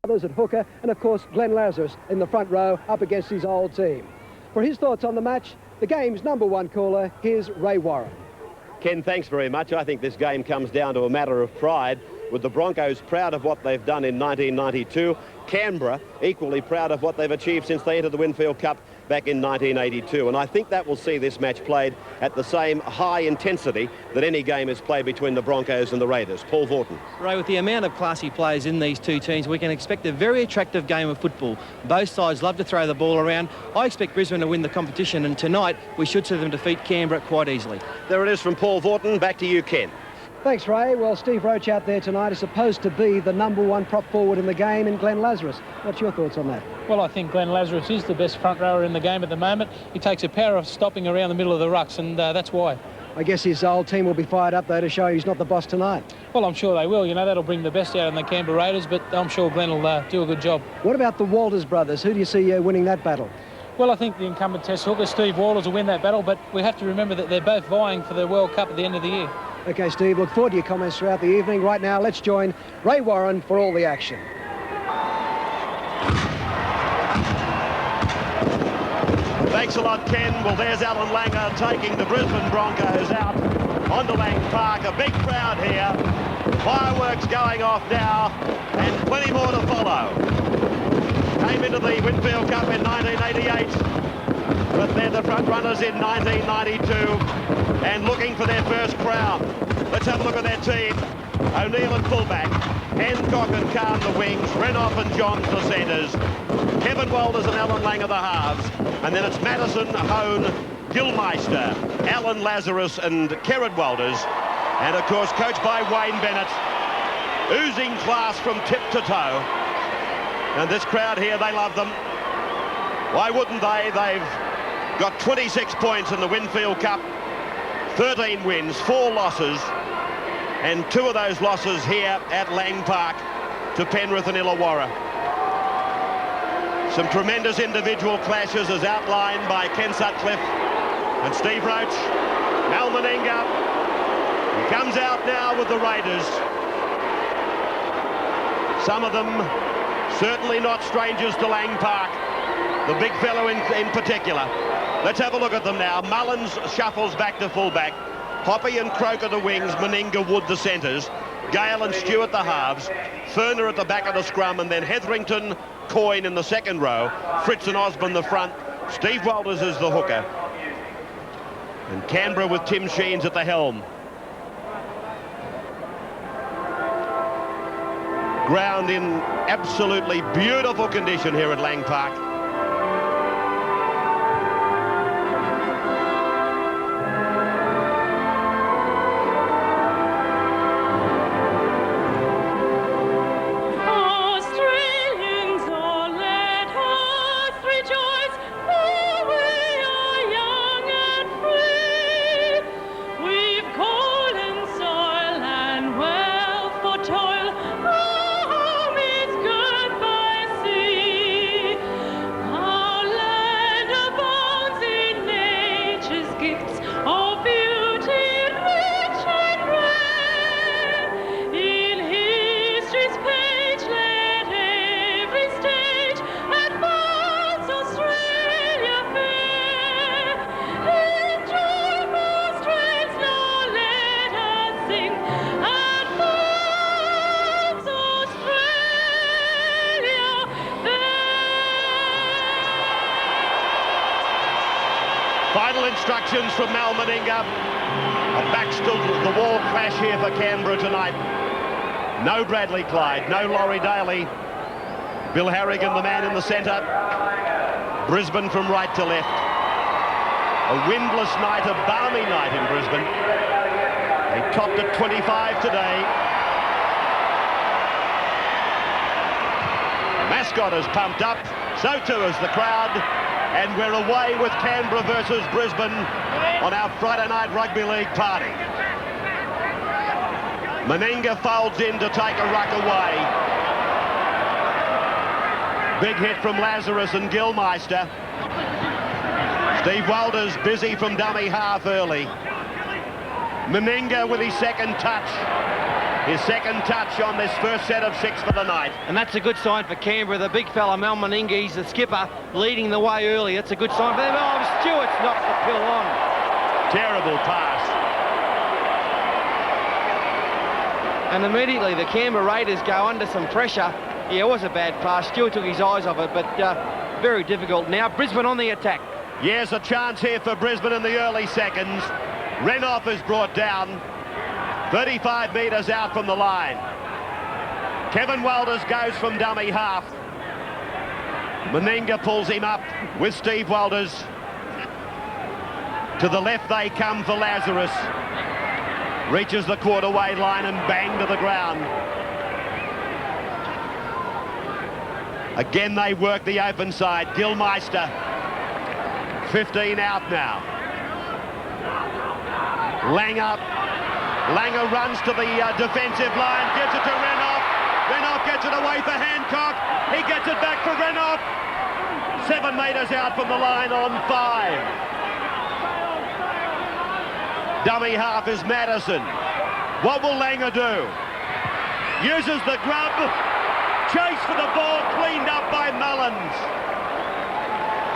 others at hooker, and of course Glenn Lazarus in the front row up against his old team. For his thoughts on the match, the game's #1 caller, here's Ray Warren. Ken, thanks very much. I think this game comes down to a matter of pride, with the Broncos proud of what they've done in 1992. Canberra equally proud of what they've achieved since they entered the Winfield Cup back in 1982. And I think that will see this match played at the same high intensity that any game is played between the Broncos and the Raiders. Paul Vorton. Ray, with the amount of classy players in these two teams, we can expect a very attractive game of football. Both sides love to throw the ball around. I expect Brisbane to win the competition, and tonight we should see them defeat Canberra quite easily. There it is from Paul Vorton. Back to you, Ken. Thanks, Ray. Well, Steve Roach out there tonight is supposed to be the #1 prop forward in the game in Glenn Lazarus. What's your thoughts on that? Well, I think Glenn Lazarus is the best front rower in the game at the moment. He takes a power of stopping around the middle of the rucks, and that's why. I guess his old team will be fired up, though, to show he's not the boss tonight. Well, I'm sure they will. You know, that'll bring the best out in the Canberra Raiders, but I'm sure Glenn will do a good job. What about the Walters brothers? Who do you see winning that battle? Well, I think the incumbent Test hooker, Steve Walters, will win that battle, but we have to remember that they're both vying for the World Cup at the end of the year. OK, Steve, look forward to your comments throughout the evening. Right now, let's join Ray Warren for all the action. Thanks a lot, Ken. Well, there's Alan Langer taking the Brisbane Broncos out onto Lang Park. A big crowd here. Fireworks going off now, and plenty more to follow. Came into the Winfield Cup in 1988, but they're the front runners in 1992 and looking for their first crown. Let's have a look at their team. O'Neill at fullback, Hancock and Kahn the wings, Renoff and Johns the centres, Kevin Walters and Alan Langer the halves, and then it's Madison, Hone, Gilmeister, Alan Lazarus and Kerrod Walters, and of course coached by Wayne Bennett, oozing class from tip to toe. And this crowd here, they love them. Why wouldn't they? They've got 26 points in the Winfield Cup, 13 wins, 4 losses, and 2 of those losses here at Lang Park to Penrith and Illawarra. Some tremendous individual clashes as outlined by Ken Sutcliffe and Steve Roach. Mal Meninga, he comes out now with the Raiders. Some of them certainly not strangers to Lang Park, the big fellow in particular. Let's have a look at them now. Mullins shuffles back to fullback. Hoppy and Croker the wings, Meninga, Wood the centres, Gale and Stewart the halves, Ferner at the back of the scrum, and then Hetherington, Coyne in the second row, Fritz and Osborne the front, Steve Walters is the hooker, and Canberra with Tim Sheens at the helm. Ground in absolutely beautiful condition here at Lang Park. Final instructions from Mal Meninga. A back-to-the-wall clash here for Canberra tonight. No Bradley Clyde, no Laurie Daly. Bill Harrigan, the man in the centre. Brisbane from right to left. A windless night, a balmy night in Brisbane. They topped at 25 today. The mascot is pumped up, so too is the crowd. And we're away with Canberra versus Brisbane on our Friday night rugby league party. Meninga folds in to take a ruck away. Big hit from Lazarus and Gilmeister. Steve Walters busy from dummy half early. Meninga with his second touch. His second touch on this first set of 6 for the night. And that's a good sign for Canberra. The big fella, Mal Meningi's the skipper, leading the way early. That's a good sign for them. Oh, Stewart's knocked the pill on. Terrible pass. And immediately the Canberra Raiders go under some pressure. Yeah, it was a bad pass. Stewart took his eyes off it, but very difficult. Now Brisbane on the attack. Yes, a chance here for Brisbane in the early seconds. Renoff is brought down 35 metres out from the line. Kevin Walters goes from dummy half. Meninga pulls him up with Steve Walters. To the left they come for Lazarus. Reaches the quarter-way line and bang to the ground. Again they work the open side. Gilmeister, 15 out now. Langer runs to the defensive line, gives it to Renoff. Renoff gets it away for Hancock. He gets it back for Renoff. 7 metres out from the line on 5. Dummy half is Madison. What will Langer do? Uses the grub. Chase for the ball, cleaned up by Mullins.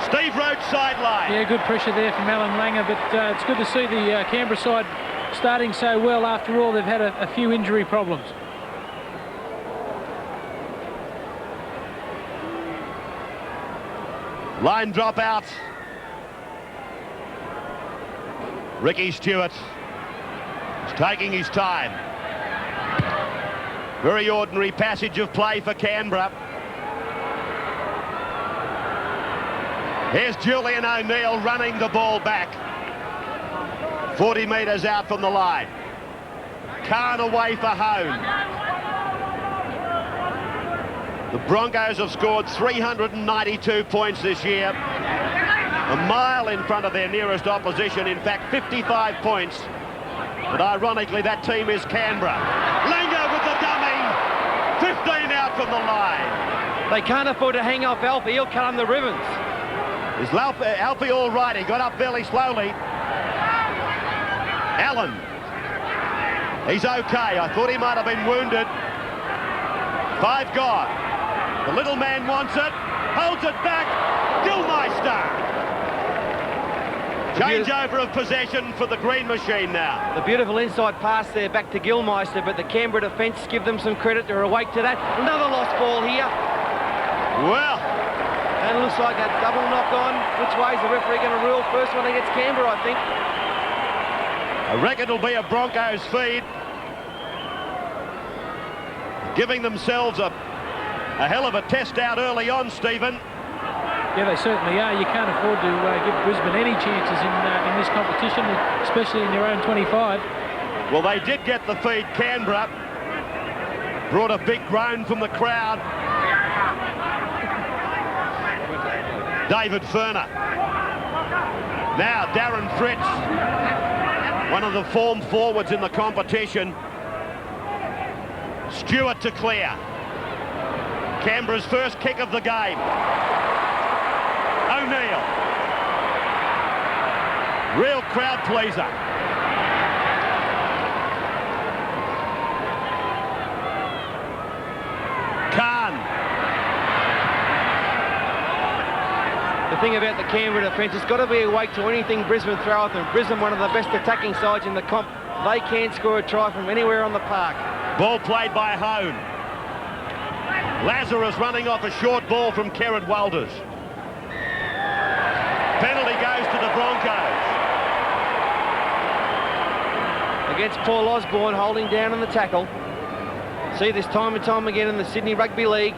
Steve Roach sideline. Yeah, good pressure there from Alan Langer, but it's good to see the Canberra side starting so well. After all, they've had a few injury problems. Line drop out. Ricky Stewart is taking his time. Very ordinary passage of play for Canberra. Here's Julian O'Neill running the ball back. 40 metres out from the line. Khan away for home. The Broncos have scored 392 points this year. A mile in front of their nearest opposition, in fact 55 points. But ironically that team is Canberra. Langer with the dummy, 15 out from the line. They can't afford to hang off Alfie, he'll cut on the ribbons. Is Alfie all right? He got up fairly slowly. Allen, he's okay. I thought he might have been wounded. 5 gone. The little man wants it, holds it back. Gilmeister. Changeover of possession for the green machine now. The beautiful inside pass there back to Gilmeister, but the Canberra defence give them some credit. They're awake to that. Another lost ball here. Well. And it looks like a double knock on. Which way is the referee going to rule? First one against Canberra, I think. I reckon it'll be a Broncos feed. Giving themselves a hell of a test out early on, Stephen. Yeah, they certainly are. You can't afford to give Brisbane any chances in this competition, especially in your own 25. Well, they did get the feed, Canberra. Brought a big groan from the crowd. David Furner. Now Darren Fritz, one of the form forwards in the competition. Stewart to clear. Canberra's first kick of the game. O'Neill. Real crowd pleaser. Khan. The thing about the Canberra defence, it's got to be awake to anything Brisbane throw at them. Brisbane, one of the best attacking sides in the comp. They can't score a try from anywhere on the park. Ball played by Hone. Lazarus running off a short ball from Kerrod Walters. Penalty goes to the Broncos. Against Paul Osborne, holding down on the tackle. See this time and time again in the Sydney Rugby League.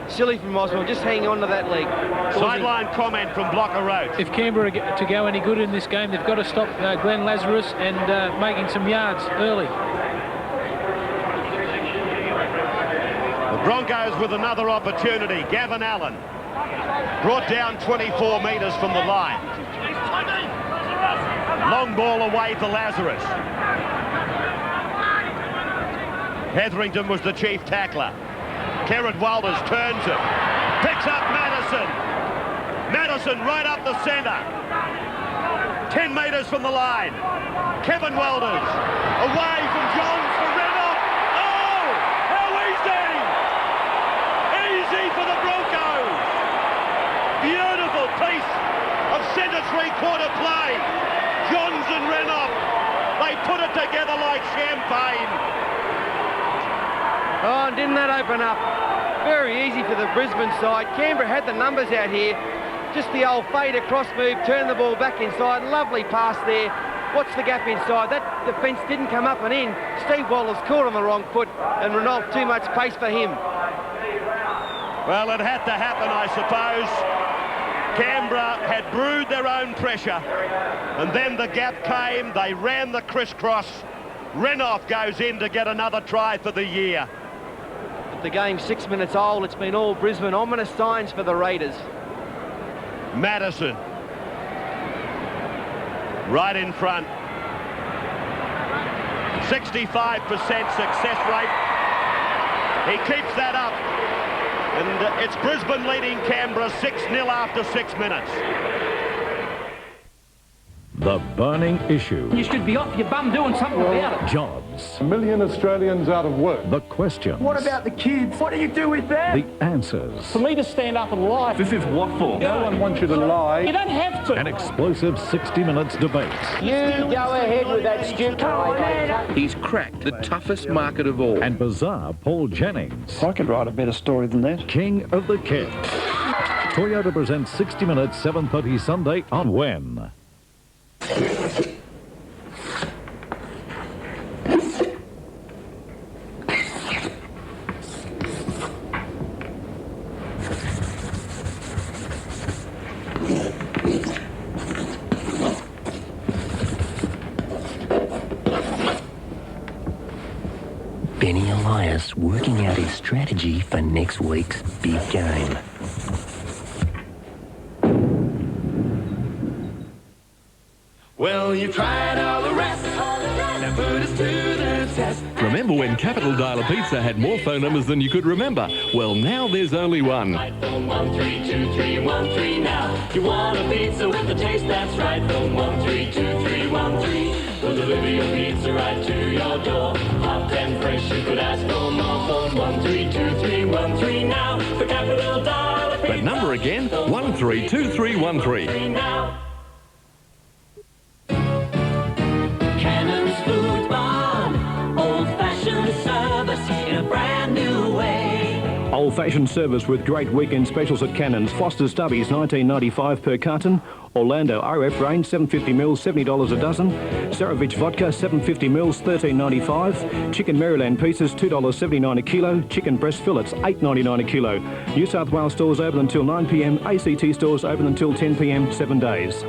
Silly from Osborne, just hanging on to that leg. Sideline comment from Blocker Roach. If Canberra get to go any good in this game, they've got to stop Glenn Lazarus and making some yards early. The Broncos with another opportunity. Gavin Allen brought down 24 metres from the line. Long ball away for Lazarus. Hetherington was the chief tackler. Kerrod Walters turns it. Picks up Madison. Madison right up the centre. 10 metres from the line. Kevin Walters away from Johns for Reynolds. quarter play. Johns and Renoff, they put it together like champagne. Oh, and didn't that open up? Very easy for the Brisbane side. Canberra had the numbers out here. Just the old fade across move, turn the ball back inside. Lovely pass there. What's the gap inside? That defence didn't come up and in. Steve Waller's caught on the wrong foot, and Renault too much pace for him. Well, it had to happen, I suppose. Canberra had brewed their own pressure, and then the gap came. They ran the crisscross. Renoff goes in to get another try for the year. The game's 6 minutes old. It's been all Brisbane. Ominous signs for the Raiders. Madison right in front. 65% success rate. He keeps that up, and it's Brisbane leading Canberra 6-0 after 6 minutes. The burning issue. You should be off your bum doing something about it. Jobs. A million Australians out of work. The questions. What about the kids? What do you do with that? The answers. For me to stand up and lie. This is what for? No one wants you to lie. You don't have to. An explosive 60 minutes debate. You go ahead with that stupid. He's cracked the toughest market of all. And bizarre Paul Jennings. I could write a better story than that. King of the Kids. Toyota presents 60 Minutes, 7:30 Sunday on When. Benny Elias working out his strategy for next week's big game. Well, you tried all the rest. Now put us to the test. Remember when Capital Dialer Pizza had more phone numbers than you could remember? Well, now there's only one. Right, phone 132313 now. You want a pizza with the taste that's right. Phone 132313. We'll deliver your pizza right to your door. Hot and fresh, you could ask for more. Phone 132313 now. For Capital Dialer Pizza. That number again, 132313. Now. Cannon's Food Barn. Old-fashioned service in a brand new way. Old-fashioned service with great weekend specials at Cannon's. Foster's Stubbies, $19.95 per carton. Orlando RF range, 750 mils, $70 a dozen. Saravich vodka, 750 mils, $13.95. Chicken Maryland pieces, $2.79 a kilo. Chicken breast fillets, $8.99 a kilo. New South Wales stores open until 9 p.m. ACT stores open until 10 p.m. 7 days.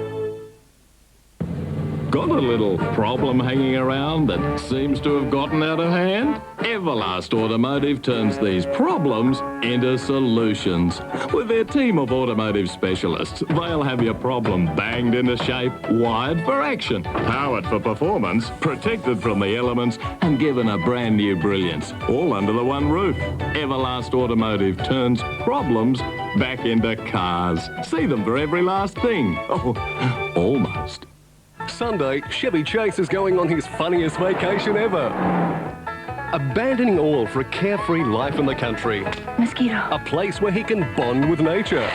Got a little problem hanging around that seems to have gotten out of hand? Everlast Automotive turns these problems into solutions. With their team of automotive specialists, they'll have your problem banged into shape, wired for action, powered for performance, protected from the elements, and given a brand new brilliance, all under the one roof. Everlast Automotive turns problems back into cars. See them for every last thing. Oh, almost. Sunday, Chevy Chase is going on his funniest vacation ever. Abandoning all for a carefree life in the country. Mosquito. A place where he can bond with nature.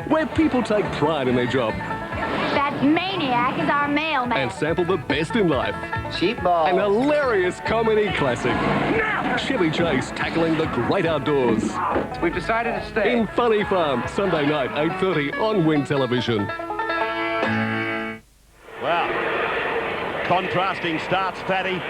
Where people take pride in their job. That maniac is our mailman. And sample the best in life. Cheap ball. An hilarious comedy classic. Chevy Chase tackling the great outdoors. We've decided to stay. In Funny Farm, Sunday night, 8:30 on Win Television. Well, contrasting starts, Paddy.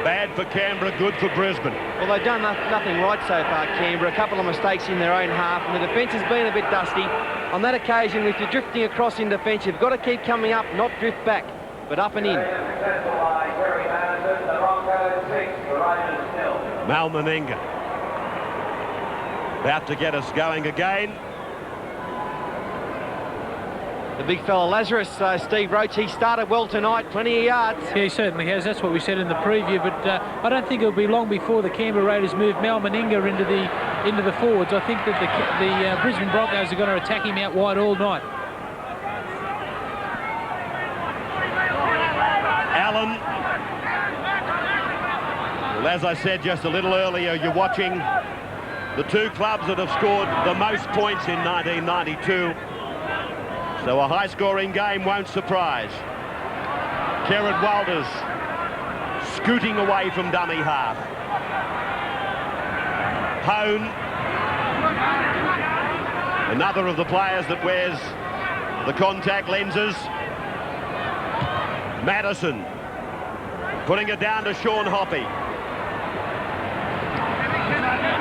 Bad for Canberra, good for Brisbane. Well, they've done nothing right so far, Canberra. A couple of mistakes in their own half, and the defence has been a bit dusty. On that occasion, if you're drifting across in defence, you've got to keep coming up, not drift back, but up and in. Mal Meninga. About to get us going again. The big fella Lazarus, Steve Roach, he started well tonight, plenty of yards. Yeah, he certainly has. That's what we said in the preview, but I don't think it'll be long before the Canberra Raiders move Mal Meninga into the forwards. I think that the Brisbane Broncos are going to attack him out wide all night. Allen. Well, as I said just a little earlier, you're watching the two clubs that have scored the most points in 1992. So a high-scoring game won't surprise. Kerrod Walters scooting away from dummy half. Hone, another of the players that wears the contact lenses. Madison putting it down to Sean Hoppy.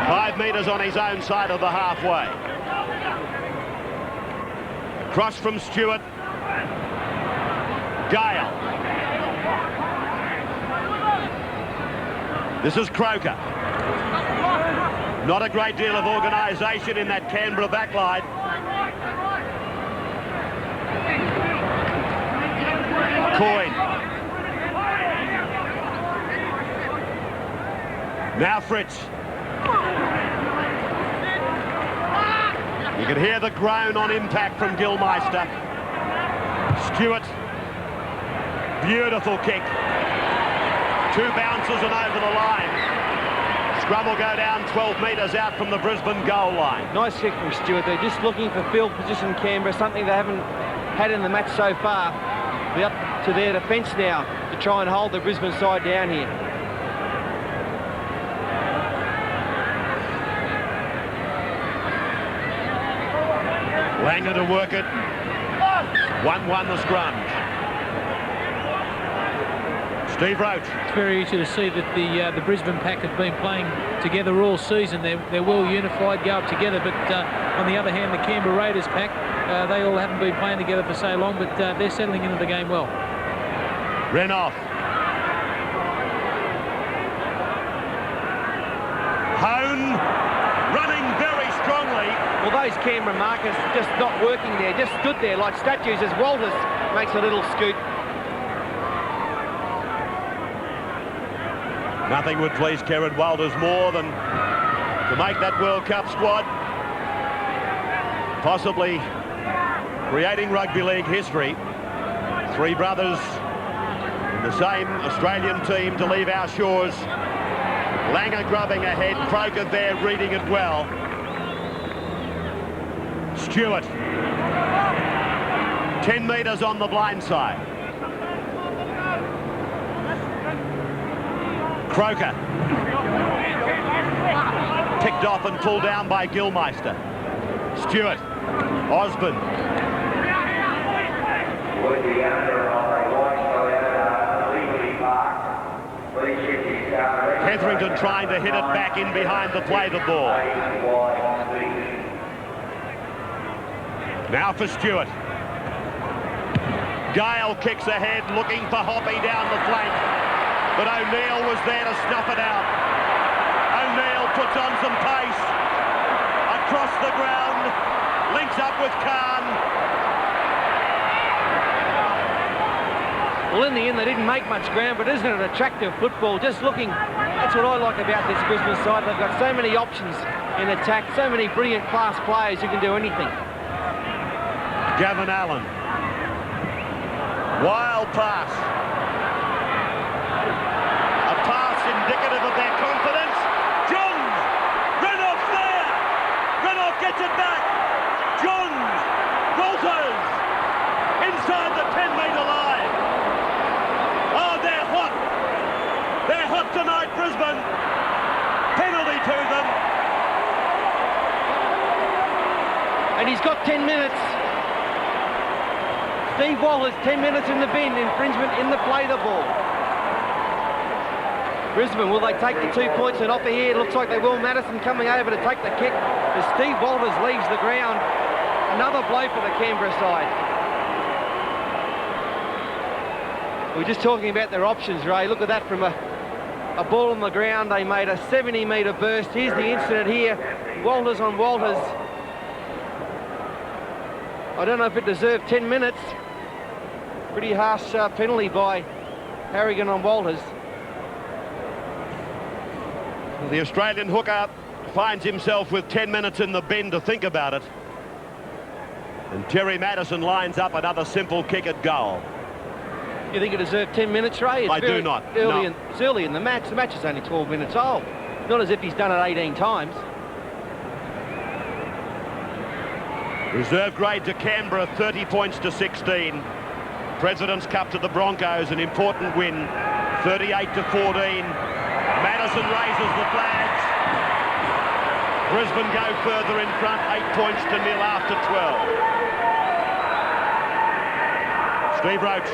5 metres on his own side of the halfway. Cross from Stewart. Gale. This is Croker. Not a great deal of organisation in that Canberra backline. Coyne. Now Fritz. You can hear the groan on impact from Gilmeister. Stewart. Beautiful kick. 2 bounces and over the line. Scrum will go down 12 metres out from the Brisbane goal line. Nice kick from Stewart. They're just looking for field position, Canberra, something they haven't had in the match so far. They're up to their defence now to try and hold the Brisbane side down here. Langer to work it. 1-1 the scrum. Steve Roach. It's very easy to see that the Brisbane pack have been playing together all season. They're well unified, go up together, but on the other hand, the Canberra Raiders pack, they all haven't been playing together for so long, but they're settling into the game well. Renoff. Hone running very strongly. Well, those Canberra markers just not working there, just stood there like statues as Walters makes a little scoot. Nothing would please Kerrod Walters more than to make that World Cup squad, possibly creating rugby league history. 3 brothers in the same Australian team to leave our shores. Langer grubbing ahead, Croker there reading it well. Stewart. 10 metres on the blind side. Croker. Picked off and pulled down by Gilmeister. Stewart. Osborne. Hetherington trying to hit it back in behind to play the ball. Now for Stewart. Gale kicks ahead, looking for Hoppy down the flank. But O'Neill was there to snuff it out. O'Neill puts on some pace. Across the ground. Links up with Khan. Well, in the end, they didn't make much ground, but isn't it attractive football? Just looking, that's what I like about this Brisbane side. They've got so many options in attack, so many brilliant class players who can do anything. Gavin Allen. Wild pass. A pass indicative of their confidence. Johns. Renoff there. Renoff gets it back. Johns. Walters. Inside the 10-metre line. Oh, they're hot. They're hot tonight, Brisbane. Penalty to them. And he's got 10 minutes. Steve Walters, 10 minutes in the bin, infringement in the play the ball. Brisbane, will they take the 2 points and offer here? It looks like they will. Madison coming over to take the kick as Steve Walters leaves the ground. Another blow for the Canberra side. We were just talking about their options, Ray. Look at that from a ball on the ground. They made a 70-metre burst. Here's the incident here. Walters on Walters. I don't know if it deserved 10 minutes. Pretty harsh penalty by Harrigan on Walters. The Australian hooker finds himself with 10 minutes in the bin to think about it. And Terry Madison lines up another simple kick at goal. You think it deserved 10 minutes, Ray? I do not. No. It's early in the match. The match is only 12 minutes old. Not as if he's done it 18 times. Reserve grade to Canberra, 30 points to 16. President's Cup to the Broncos, an important win, 38 to 14. Madison raises the flags. Brisbane go further in front, 8 points to 0 after 12. Steve Roach.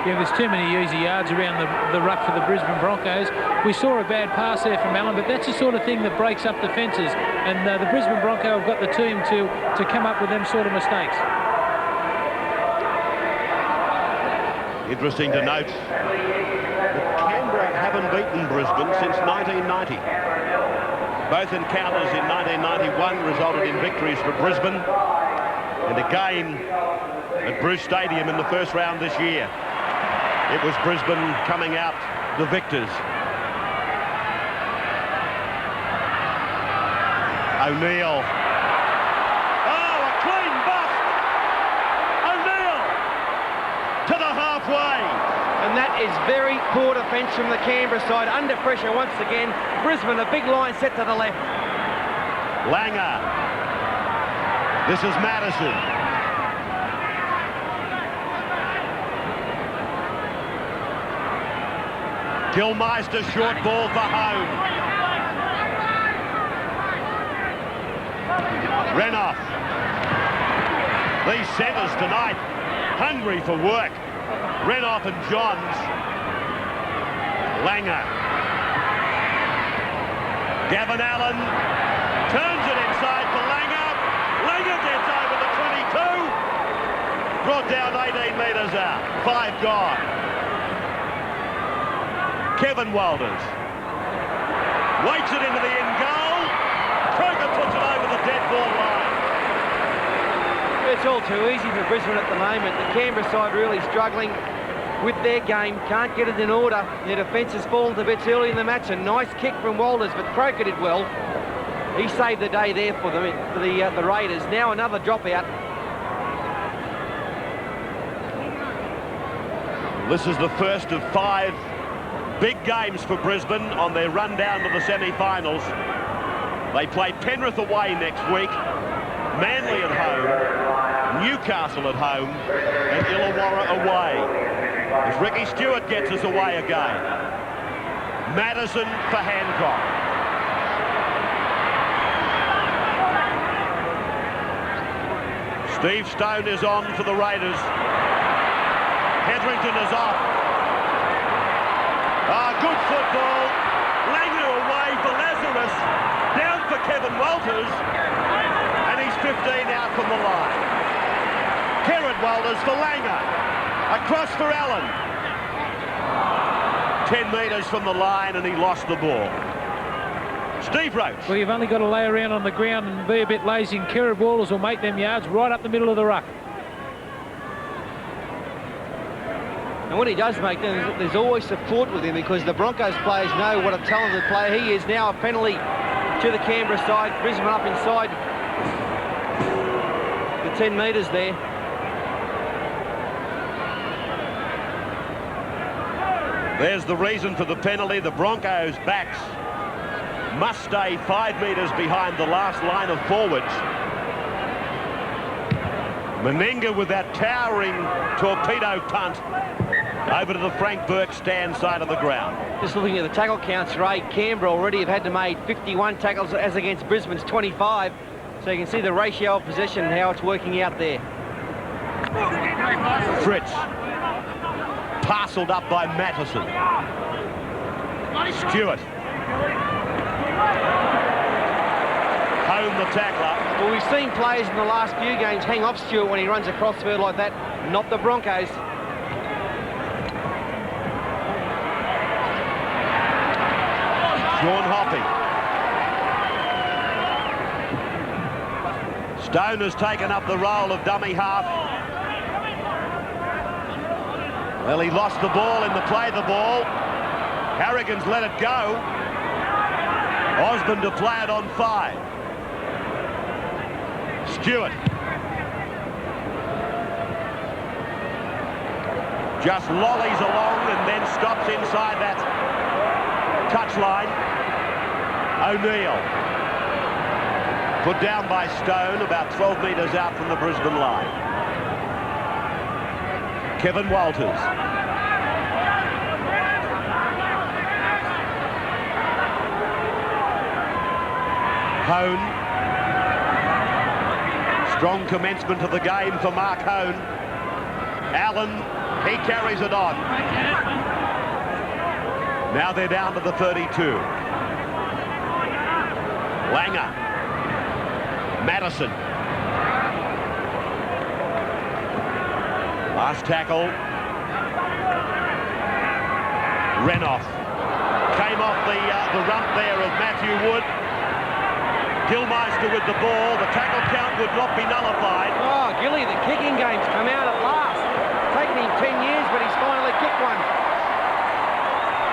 Yeah, there's too many easy yards around the ruck for the Brisbane Broncos. We saw a bad pass there from Allen, but that's the sort of thing that breaks up defences. And the Brisbane Broncos have got the team to come up with them sort of mistakes. Interesting to note that Canberra haven't beaten Brisbane since 1990. Both encounters in 1991 resulted in victories for Brisbane, and again at Bruce Stadium in the first round this year. It was Brisbane coming out the victors. O'Neill. Oh, a clean bust! O'Neill to the halfway. And that is very poor defence from the Canberra side. Under pressure once again. Brisbane, a big line set to the left. Langer. This is Madison. Gilmeister, short ball for home. Renoff. These centres tonight, hungry for work. Renoff and Johns. Langer. Gavin Allen turns it inside for Langer. Langer gets over the 22. Brought down 18 metres out. 5 gone. Kevin Walters waits it into the end goal. Croker puts it over the dead ball line. It's all too easy for Brisbane at the moment. The Canberra side really struggling with their game. Can't get it in order. Their defence has fallen to bits early in the match. A nice kick from Walters, but Croker did well. He saved the day there for them, for the Raiders. Now another dropout. This is the first of 5 big games for Brisbane on their run down to the semi-finals. They play Penrith away next week, Manly at home, Newcastle at home, and Illawarra away. If Ricky Stewart gets us away again. Madison for Hancock. Steve Stone is on for the Raiders. Hetherington is off. Good football. Langer away for Lazarus. Down for Kevin Walters. And he's 15 out from the line. Kerrod Walters for Langer. Across for Allen. 10 metres from the line and he lost the ball. Steve Roach. Well, you've only got to lay around on the ground and be a bit lazy, and Kerrod Walters will make them yards right up the middle of the ruck. And when he does make them, there's always support with him, because the Broncos players know what a talented player he is. Now a penalty to the Canberra side. Brisbane up inside the 10 metres there. There's the reason for the penalty. The Broncos' backs must stay 5 metres behind the last line of forwards. Meninga with that towering torpedo punt over to the Frank Burke stand side of the ground. Just looking at the tackle counts, Ray, Canberra already have had to make 51 tackles as against Brisbane's 25. So you can see the ratio of possession and how it's working out there. Fritz. Parcelled up by Mattison. Stewart. Home the tackler. Well, we've seen players in the last few games hang off Stewart when he runs a crossfield like that. Not the Broncos. Sean Hoppy. Stone has taken up the role of dummy half. Well, he lost the ball in the play the ball. Harrigan's let it go. Osborne to play it on 5. Stewart. Just lollies along and then stops inside that touchline. O'Neill. Put down by Stone, about 12 metres out from the Brisbane line. Kevin Walters. Hone. Strong commencement of the game for Mark Hone. Allen, he carries it on. Now they're down to the 32. Langer. Madison. Last tackle. Renoff. Came off the rump there of Matthew Wood. Gilmeister with the ball. The tackle count would not be nullified. Oh, Gilly, the kicking game's come out at last. Taken him 10 years, but he's finally kicked one.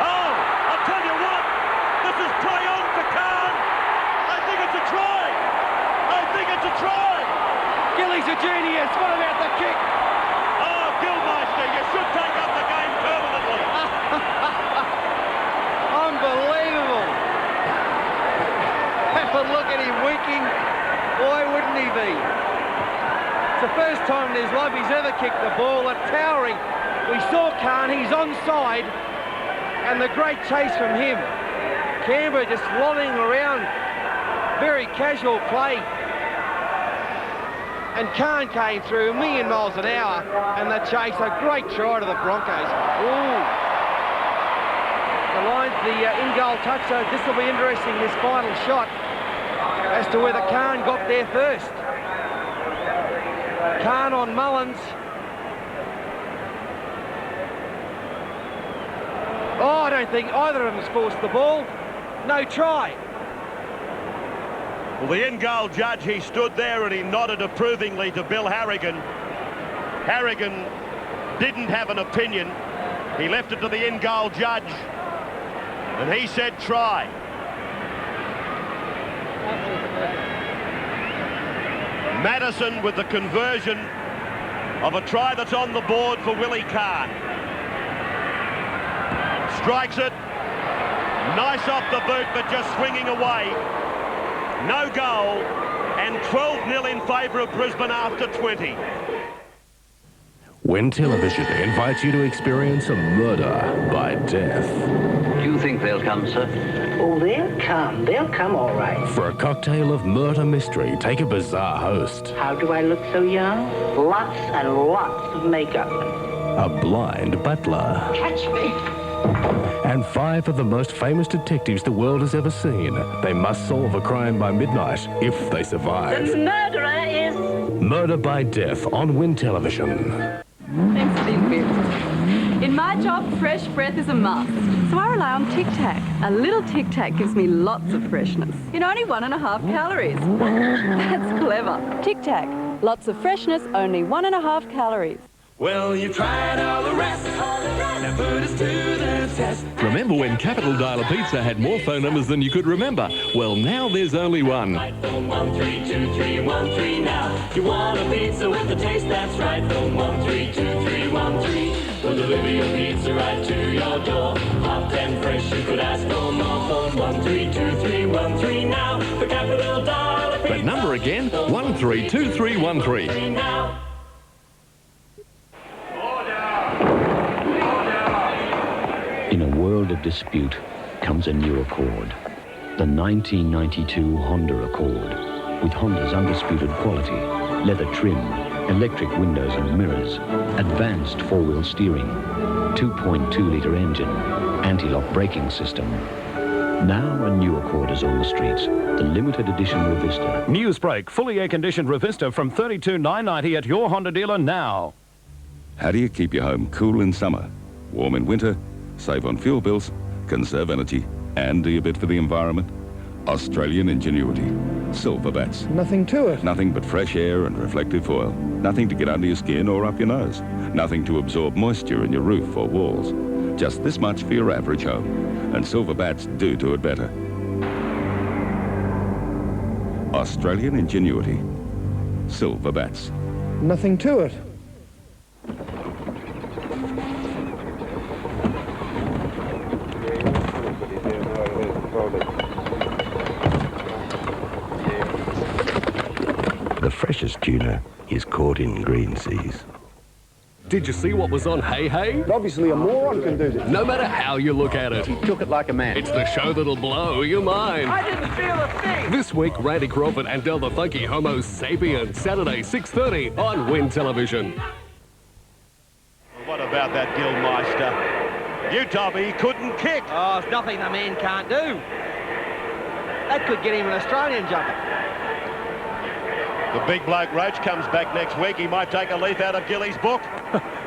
Oh, I'll tell you what. This is play on for Khan. I think it's a try. I think it's a try. Gilly's a genius. What about the kick? Oh, Gilmeister, you should take up the game permanently. Unbelievable. Have a look at him winking. Why wouldn't he be? It's the first time in his life he's ever kicked the ball at Towery. We saw Khan, he's onside, and the great chase from him. Canberra just lolling around, very casual play. And Khan came through a million miles an hour, and the chase, a great try to the Broncos. Ooh. The line, the in-goal touch, so this will be interesting, this final shot, as to whether Khan got there first. Khan on Mullins. Oh, I don't think either of them's forced the ball. No try. Well, the in-goal judge, he stood there and he nodded approvingly to Bill Harrigan. Harrigan didn't have an opinion. He left it to the in-goal judge, and he said try. Madison with the conversion of a try that's on the board for Willie Khan. Strikes it. Nice off the boot, but just swinging away. No goal, and 12-0 in favour of Brisbane after 20. When television invites you to experience a murder by death. Do you think they'll come, sir? Oh, they'll come. They'll come all right. For a cocktail of murder mystery, take a bizarre host. How do I look so young? Lots and lots of makeup. A blind butler. Catch me. And 5 of the most famous detectives the world has ever seen. They must solve a crime by midnight if they survive. The murderer is... Murder by Death on Win Television. Thanks for the input. In my job, fresh breath is a must. So I rely on Tic Tac. A little Tic Tac gives me lots of freshness in only 1.5 calories. That's clever. Tic Tac. Lots of freshness, only 1.5 calories. Well, you tried all the rest. Now put us to the test. Remember when Capital Dialer Pizza had more phone numbers than you could remember? Well, now there's only one. Phone 132313 now. You want a pizza with a taste that's right. Phone 132313. We'll deliver your pizza right to your door. Hot and fresh, you could ask for more. Phone 132313 now. For Capital Dialer Pizza. That number again, 132313. Now. In a world of dispute comes a new Accord. The 1992 Honda Accord. With Honda's undisputed quality, leather trim, electric windows and mirrors, advanced four-wheel steering, 2.2-litre engine, anti-lock braking system. Now a new Accord is on the streets. The limited edition Revista. Newsbreak, fully air-conditioned Revista from $32,990 at your Honda dealer now. How do you keep your home cool in summer, warm in winter, save on fuel bills, conserve energy, and do your bit for the environment? Australian ingenuity. Silver bats. Nothing to it. Nothing but fresh air and reflective foil. Nothing to get under your skin or up your nose. Nothing to absorb moisture in your roof or walls. Just this much for your average home. And silver bats do it better. Australian ingenuity. Silver bats. Nothing to it. The freshest tuna is caught in green seas. Did you see what was on Hey Hey? Obviously a moron can do this. No matter how you look at it. He took it like a man. It's the show that'll blow your mind. I didn't feel a thing. This week, Randy Crawford and Del the Funky Homo Sapien, Saturday, 6:30 on Win Television. What about that Gilmeister? You told me he couldn't kick. Oh, there's nothing the man can't do. That could get him an Australian jumper. The big bloke Roach comes back next week. He might take a leaf out of Gilly's book.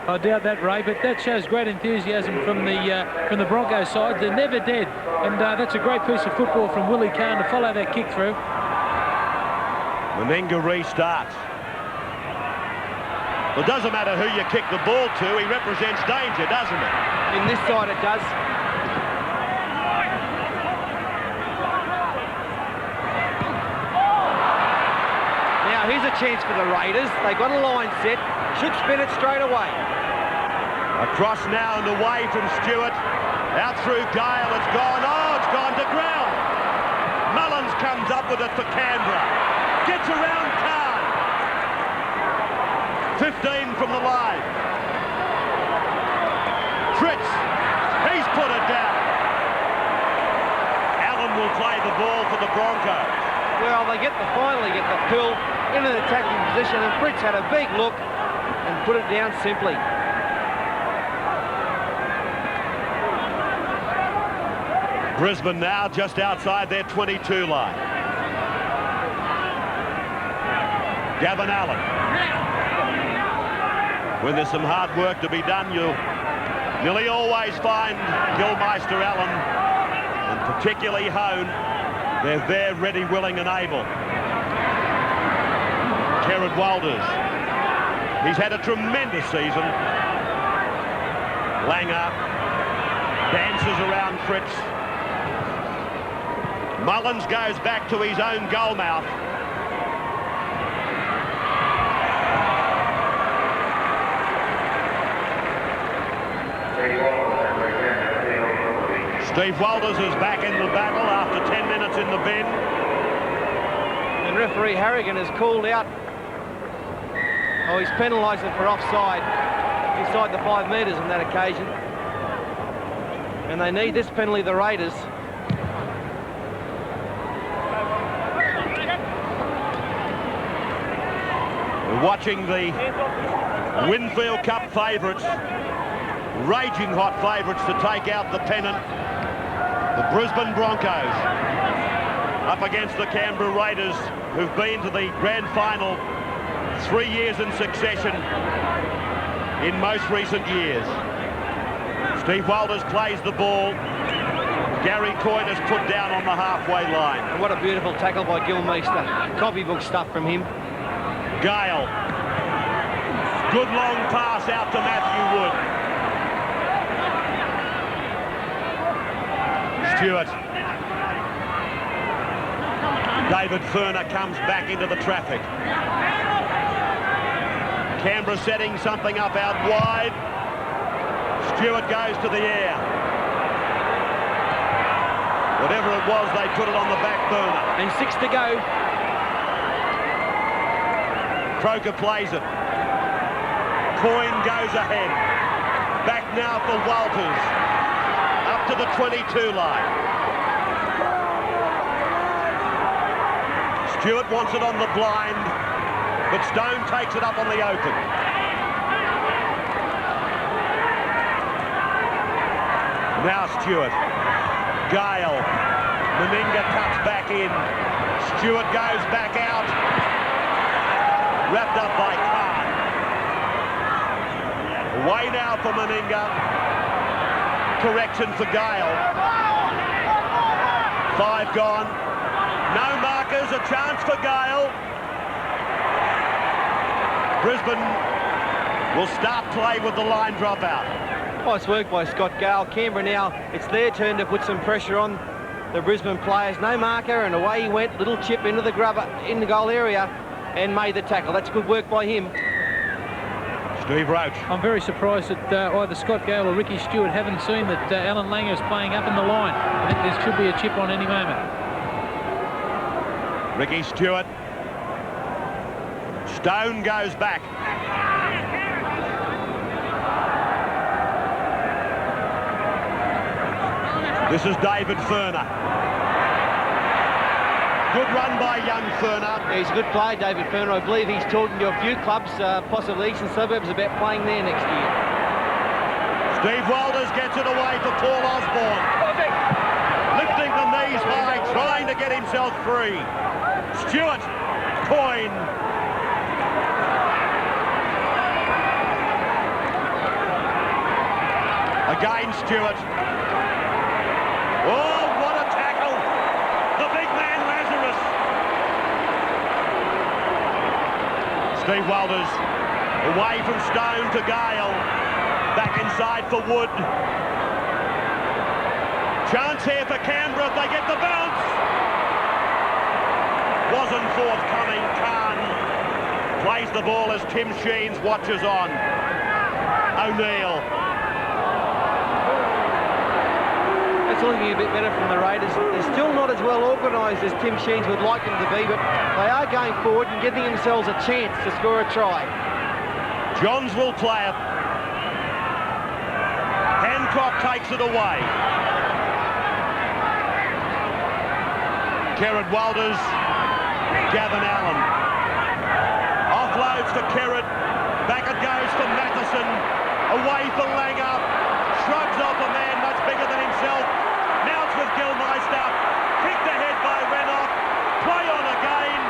I doubt that, Ray, but that shows great enthusiasm from the Broncos side. They're never dead, and that's a great piece of football from Willie Kahn to follow that kick through. Meninga restarts. Well, it doesn't matter who you kick the ball to, he represents danger, doesn't it? In this side it does. Now here's a chance for the Raiders. They've got a line set, should spin it straight away. Across now and away from Stewart. Out through Gale, it's gone. Oh, it's gone to ground. Mullins comes up with it for Canberra. Gets around Kahn. 15 from the line. Fritz, he's put it down. Allen will play the ball for the Broncos. Well, they finally get the pill in an attacking position, and Fritz had a big look and put it down simply. Brisbane now just outside their 22 line. Gavin Allen. When there's some hard work to be done, you'll nearly always find Gilmeister, Allen, and particularly Hone. They're there, ready, willing and able. Kerrod Walters. He's had a tremendous season. Langer dances around Fritz. Mullins goes back to his own goal mouth. Steve Walters is back in the battle after 10 minutes in the bin. And referee Harrigan has called out. Oh, he's penalised it for offside inside the 5 metres on that occasion. And they need this penalty, the Raiders. We're watching the Winfield Cup favourites, raging hot favourites to take out the pennant. The Brisbane Broncos up against the Canberra Raiders, who've been to the grand final 3 years in succession in most recent years. Steve Walters plays the ball. Gary Coyne is put down on the halfway line. And what a beautiful tackle by Gilmeister. Copybook stuff from him. Gale. Good long pass out to Matthew Wood. Stewart. David Furner comes back into the traffic. Canberra setting something up out wide. Stewart goes to the air. Whatever it was, they put it on the back burner. And 6 to go. Croker plays it. Coyne goes ahead. Back now for Walters. Up to the 22 line. Stewart wants it on the blind, but Stone takes it up on the open. Now Stewart. Gale. Meninga cuts back in. Stewart goes back out. Wrapped up by Kahn. Away now for Meninga. Correction for Gale. 5 gone. No markers, a chance for Gale. Brisbane will start play with the line drop out. Nice work by Scott Gale. Canberra now, it's their turn to put some pressure on the Brisbane players. No marker, and away he went. Little chip into the grubber in the goal area and made the tackle. That's good work by him. Steve Roach. I'm very surprised that either Scott Gale or Ricky Stewart haven't seen that Alan Langer is playing up in the line. I think there should be a chip on any moment. Ricky Stewart. Stone goes back. This is David Furner. Good run by young Furner. He's a good player, David Furner. I believe he's talking to a few clubs, possibly eastern suburbs, about playing there next year. Steve Walters gets it away for Paul Osborne. Lifting the knees high, trying to get himself free. Stewart, Coyne. Again, Stewart. Oh, what a tackle! The big man, Lazarus. Steve Walters away from Stone to Gale. Back inside for Wood. Chance here for Canberra if they get the bounce. Wasn't forthcoming. Khan plays the ball as Tim Sheens watches on. O'Neill. It's looking a bit better from the Raiders. They're still not as well organised as Tim Sheens would like them to be, but they are going forward and giving themselves a chance to score a try. Johns will play it. Hancock takes it away. Kerrod Walters, Gavin Allen. Offloads to Kerrod. Back it goes to Matheson. Away for Langer. Shrugs off a man much bigger than himself. Mounts with Gilmeister. Kicked ahead by Renoff. Play on again.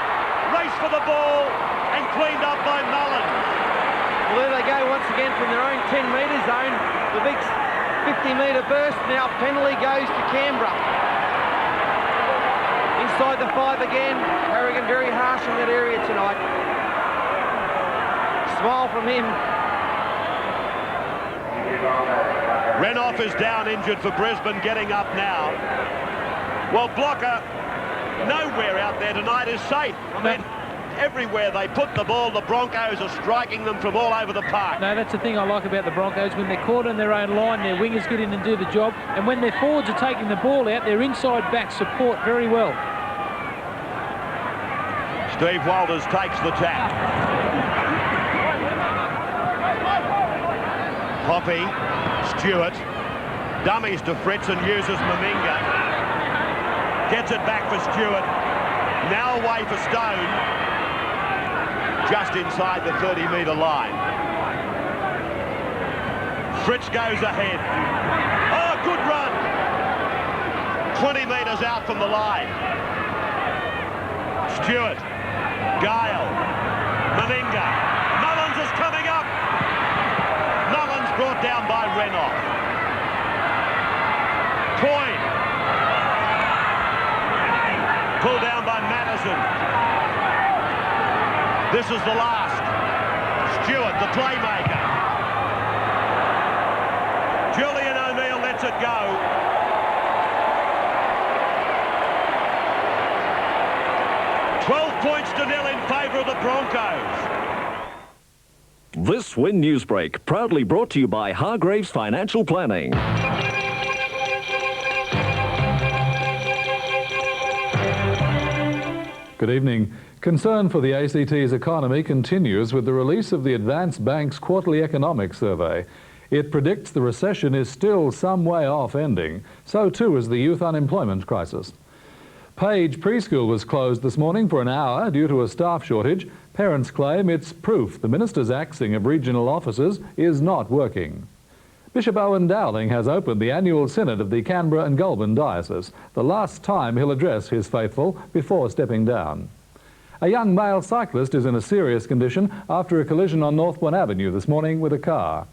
Race for the ball. And cleaned up by Mullen. Well, there they go once again from their own 10-metre zone. The big 50-metre burst. Now penalty goes to Canberra. Inside the 5 again. Harrigan very harsh in that area tonight. Smile from him. Renoff is down injured for Brisbane, getting up now. Well, Blocker, nowhere out there tonight is safe. I mean, everywhere they put the ball, the Broncos are striking them from all over the park. No, that's the thing I like about the Broncos. When they're caught in their own line, their wingers get in and do the job. And when their forwards are taking the ball out, their inside backs support very well. Steve Walters takes the tap. Poppy, Stewart, dummies to Fritz and uses Meninga. Gets it back for Stewart. Now away for Stone. Just inside the 30-metre line. Fritz goes ahead. Oh, good run. 20 metres out from the line. Stewart, Gale, Meninga. Mullins is coming up. Mullins brought down by Renoff. Coyne. Pulled down by Matheson. This is the last. Stewart, the playmaker. Julian O'Neill lets it go. £12-0 in favour of the Broncos. This Win Newsbreak, proudly brought to you by Hargreaves Financial Planning. Good evening. Concern for the ACT's economy continues with the release of the Advanced Bank's quarterly economic survey. It predicts the recession is still some way off ending. So too is the youth unemployment crisis. Page Preschool was closed this morning for an hour due to a staff shortage. Parents claim it's proof the minister's axing of regional officers is not working. Bishop Owen Dowling has opened the annual synod of the Canberra and Goulburn diocese, the last time he'll address his faithful before stepping down. A young male cyclist is in a serious condition after a collision on Northbourne Avenue this morning with a car.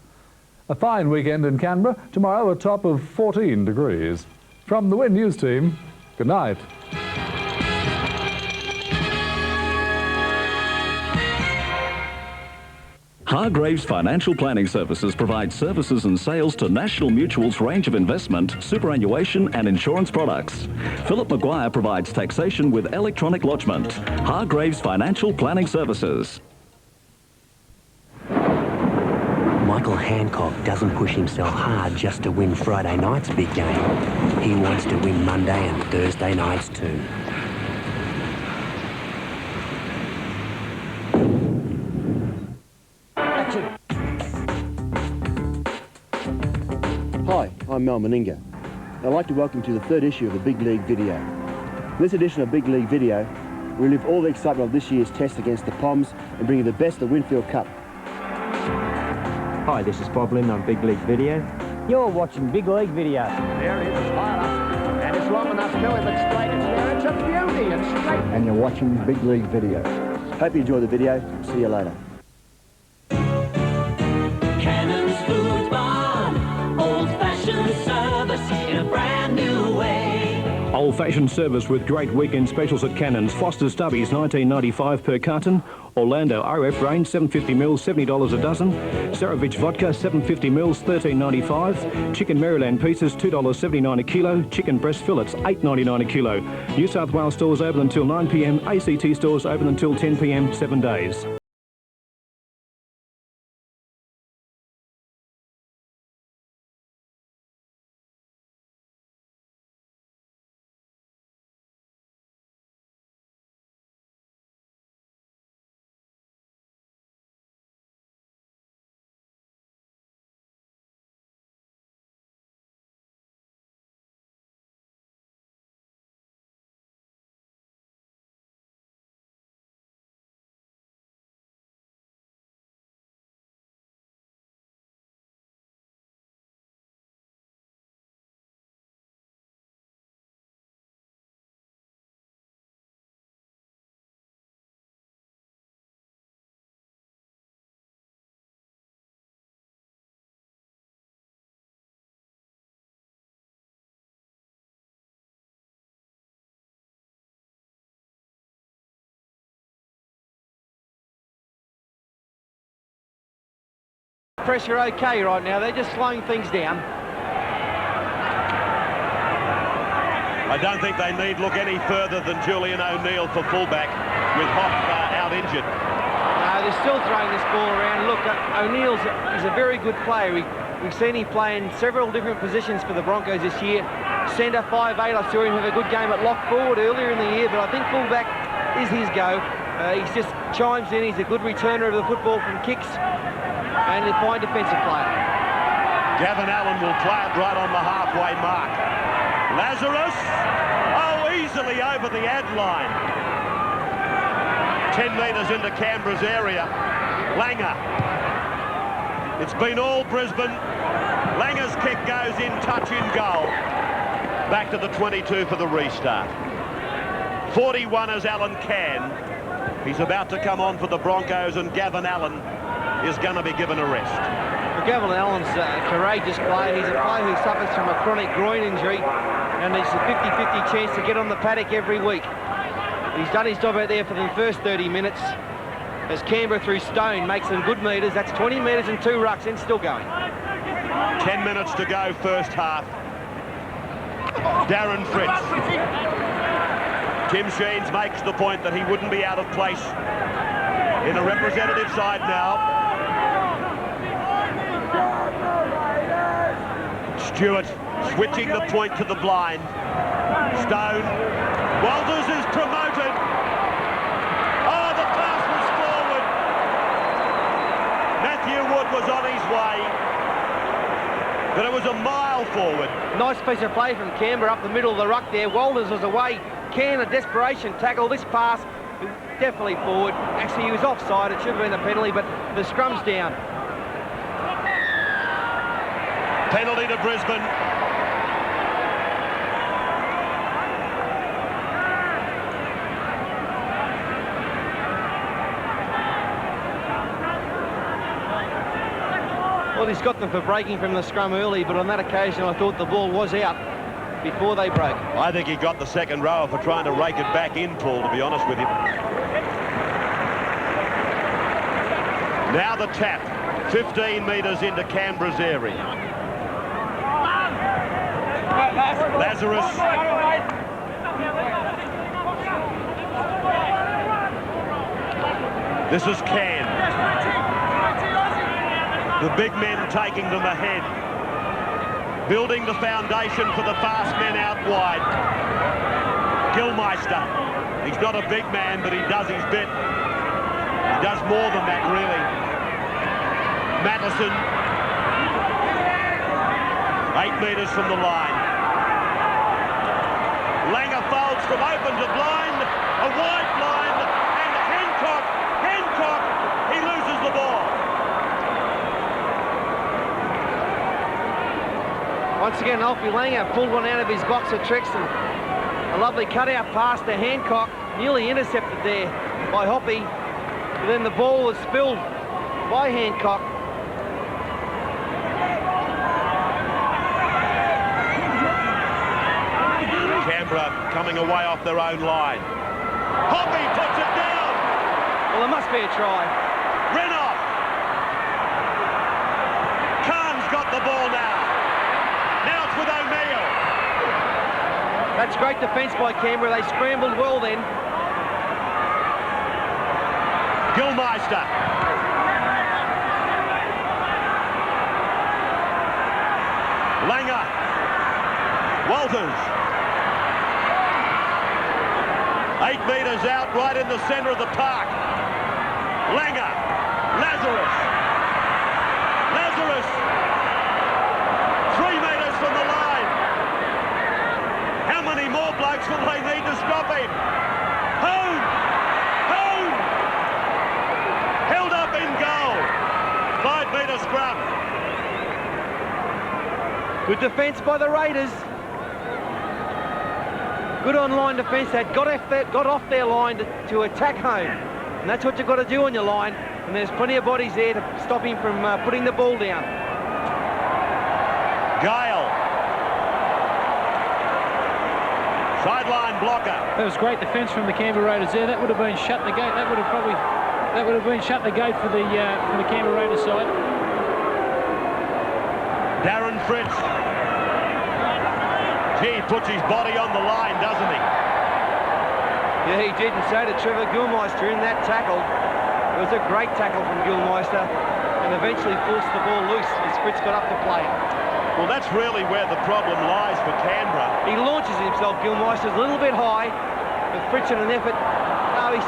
A fine weekend in Canberra, tomorrow a top of 14 degrees. From the Win News team, good night. Hargreaves Financial Planning Services provides services and sales to National Mutual's range of investment, superannuation and insurance products. Philip Maguire provides taxation with electronic lodgement. Hargreaves Financial Planning Services. Michael Hancock doesn't push himself hard just to win Friday night's big game. He wants to win Monday and Thursday nights too. I'm Mel Meninga. I'd like to welcome you to the third issue of the Big League Video. In this edition of Big League Video, we relive all the excitement of this year's test against the Poms and bring you the best of the Winfield Cup. Hi, this is Bob Lynn on Big League Video. You're watching Big League Video. There it is, high up. And it's long enough too, if it's straight, it's there. It's a beauty, it's straight. And you're watching Big League Video. Hope you enjoy the video. See you later. Cannon's Food Barn, old-fashioned service in a brand new way. Old-fashioned service with great weekend specials at Cannon's. Foster's Stubbies, $19.95 per carton. Orlando RF range, 750ml, $70 a dozen. Saravich vodka, 750ml, $13.95. Chicken Maryland pieces, $2.79 a kilo. Chicken breast fillets, $8.99 a kilo. New South Wales stores open until 9 p.m. ACT stores open until 10 p.m, 7 days. Pressure okay right now. They're just slowing things down. I don't think they need look any further than Julian O'Neill for fullback with Hoff out injured. No, they're still throwing this ball around. Look, O'Neill's is a very good player. We've seen him play in several different positions for the Broncos this year. Centre, 5'8". I saw him have a good game at lock forward earlier in the year, but I think fullback is his go. He's just chimes in. He's a good returner of the football from kicks. And a fine defensive player. Gavin Allen will play it right on the halfway mark. Lazarus, easily over the ad line. 10 metres into Canberra's area. Langer. It's been all Brisbane. Langer's kick goes in, touch in goal. Back to the 22 for the restart. 41 as Allen can. He's about to come on for the Broncos, and Gavin Allen is going to be given a rest. Well, Gavin Allen's a courageous player. He's a player who suffers from a chronic groin injury, and it's a 50-50 chance to get on the paddock every week. He's done his job out there for the first 30 minutes. As Canberra through Stone makes some good metres. That's 20 metres and 2 rucks, and still going. 10 minutes to go, first half. Darren Fritz. Tim Sheens makes the point that he wouldn't be out of place in a representative side now. Stewart switching the point to the blind. Stone. Walters is promoted. Oh, the pass was forward. Matthew Wood was on his way, but it was a mile forward. Nice piece of play from Canberra up the middle of the ruck there. Walters was away. Can a desperation tackle. This pass definitely forward. Actually, he was offside. It should have been a penalty, but the scrum's down. Penalty to Brisbane. Well, he's got them for breaking from the scrum early, but on that occasion I thought the ball was out before they broke. I think he got the second rower for trying to rake it back in, Paul, to be honest with you. Now the tap, 15 metres into Canberra's area. Lazarus. This is Can. The big men taking them ahead. Building the foundation for the fast men out wide. Gilmeister. He's not a big man, but he does his bit. He does more than that, really. Mattison. 8 metres from the line. Langer folds from open to blind, a wide blind, and Hancock, he loses the ball. Once again, Alfie Langer pulled one out of his box of tricks, and a lovely cutout pass to Hancock, nearly intercepted there by Hoppy, but then the ball was spilled by Hancock. Canberra coming away off their own line. Hoppy puts it down. Well, there must be a try. Renoff. Khan's got the ball now. Now it's with O'Neill. That's great defence by Canberra. They scrambled well then. Gilmeister. Langer. Walters. 8 metres out, right in the centre of the park. Langer. Lazarus. 3 metres from the line. How many more blokes will they need to stop him? Home! Held up in goal. 5 metre scrum. Good defence by the Raiders. Good on-line defence. They got off their line to attack home. And that's what you've got to do on your line. And there's plenty of bodies there to stop him from putting the ball down. Gale. Sideline blocker. That was great defence from the Canberra Raiders there. That would have been shut the gate. That would have been shut the gate for the Canberra Raiders side. Darren Fritz. He puts his body on the line, doesn't he? Yeah, he did, and so did Trevor Gilmeister in that tackle. It was a great tackle from Gilmeister, and eventually forced the ball loose as Fritz got up to play it. Well, that's really where the problem lies for Canberra. He launches himself, Gilmeister's a little bit high, but Fritz in an effort. No, he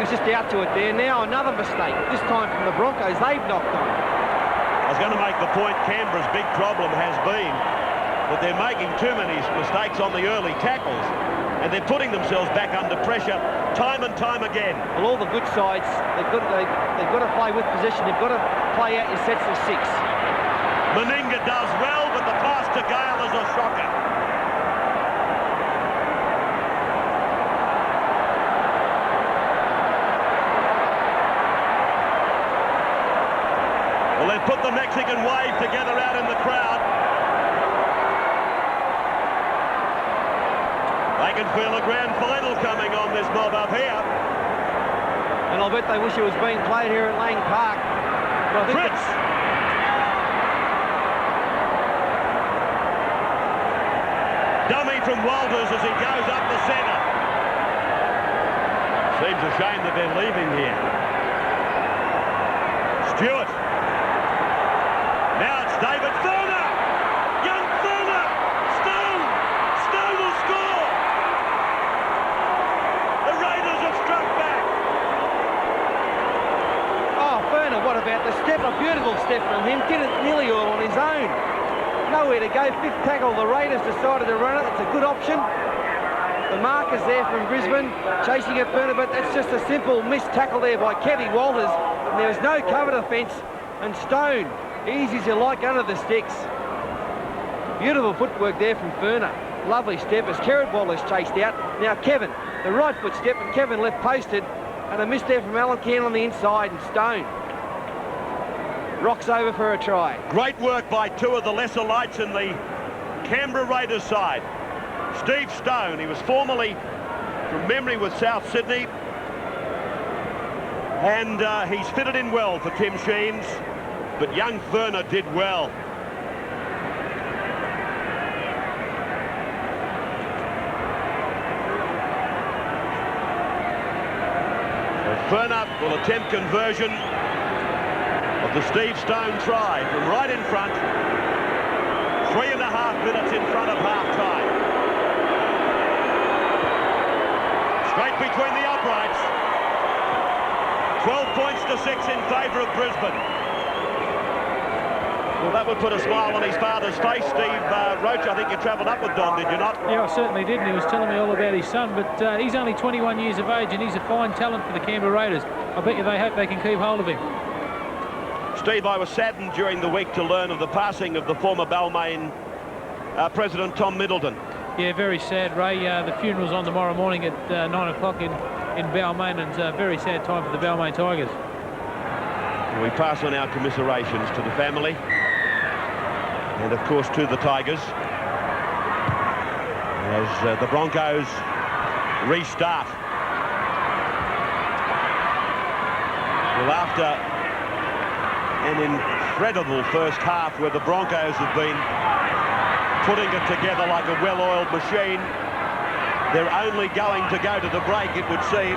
was just out to it there. Now another mistake, this time from the Broncos. They've knocked on. I was going to make the point, Canberra's big problem has been that they're making too many mistakes on the early tackles, and they're putting themselves back under pressure time and time again. Well, all the good sides, they've got to play with position. They've got to play out in sets of 6. Meninga does well, but the pass to Gale is a shocker. Well, they've put the Mexican wave together out in the crowd. They can feel a grand final coming on this mob up here. And I'll bet they wish it was being played here at Lang Park. But I think Fritz! Dummy from Walters as he goes up the centre. Seems a shame that they're leaving here. Stewart. Now it's David Furner. Young Furner. Stone will score. The Raiders have struck back. Oh, Furner, what about the step? A beautiful step from him. Did it nearly all on his own. Nowhere to go. 5th tackle. The Raiders decided to run it. It's a good option. The markers there from Brisbane chasing at Furner, but that's just a simple missed tackle there by Kevy Walters. And there was no cover defence. And Stone, easy as you like under the sticks. Beautiful footwork there from Furner. Lovely step as Kerrod Walters chased out. Now Kevin, the right foot step, and Kevin left posted. And a miss there from Alan Cairn on the inside, and Stone rocks over for a try. Great work by 2 of the lesser lights in the Canberra Raiders side. Steve Stone, he was formerly from memory with South Sydney, and he's fitted in well for Tim Sheens, but young Furner did well. So Furner will attempt conversion of the Steve Stone try from right in front. 3.5 minutes in front of half-time. Straight between the uprights. 12 points to 6 in favour of Brisbane. Well, that would put a smile on his father's face. Steve Roach, I think you travelled up with Don, did you not? Yeah, I certainly did, and he was telling me all about his son, but he's only 21 years of age, and he's a fine talent for the Canberra Raiders. I bet you they hope they can keep hold of him. Steve, I was saddened during the week to learn of the passing of the former Balmain President Tom Middleton. Yeah, very sad, Ray. The funeral's on tomorrow morning at 9 o'clock in Balmain, and it's a very sad time for the Balmain Tigers. We pass on our commiserations to the family and, of course, to the Tigers as the Broncos restart. Well, after an incredible first half where the Broncos have been putting it together like a well-oiled machine, they're only going to go to the break, it would seem,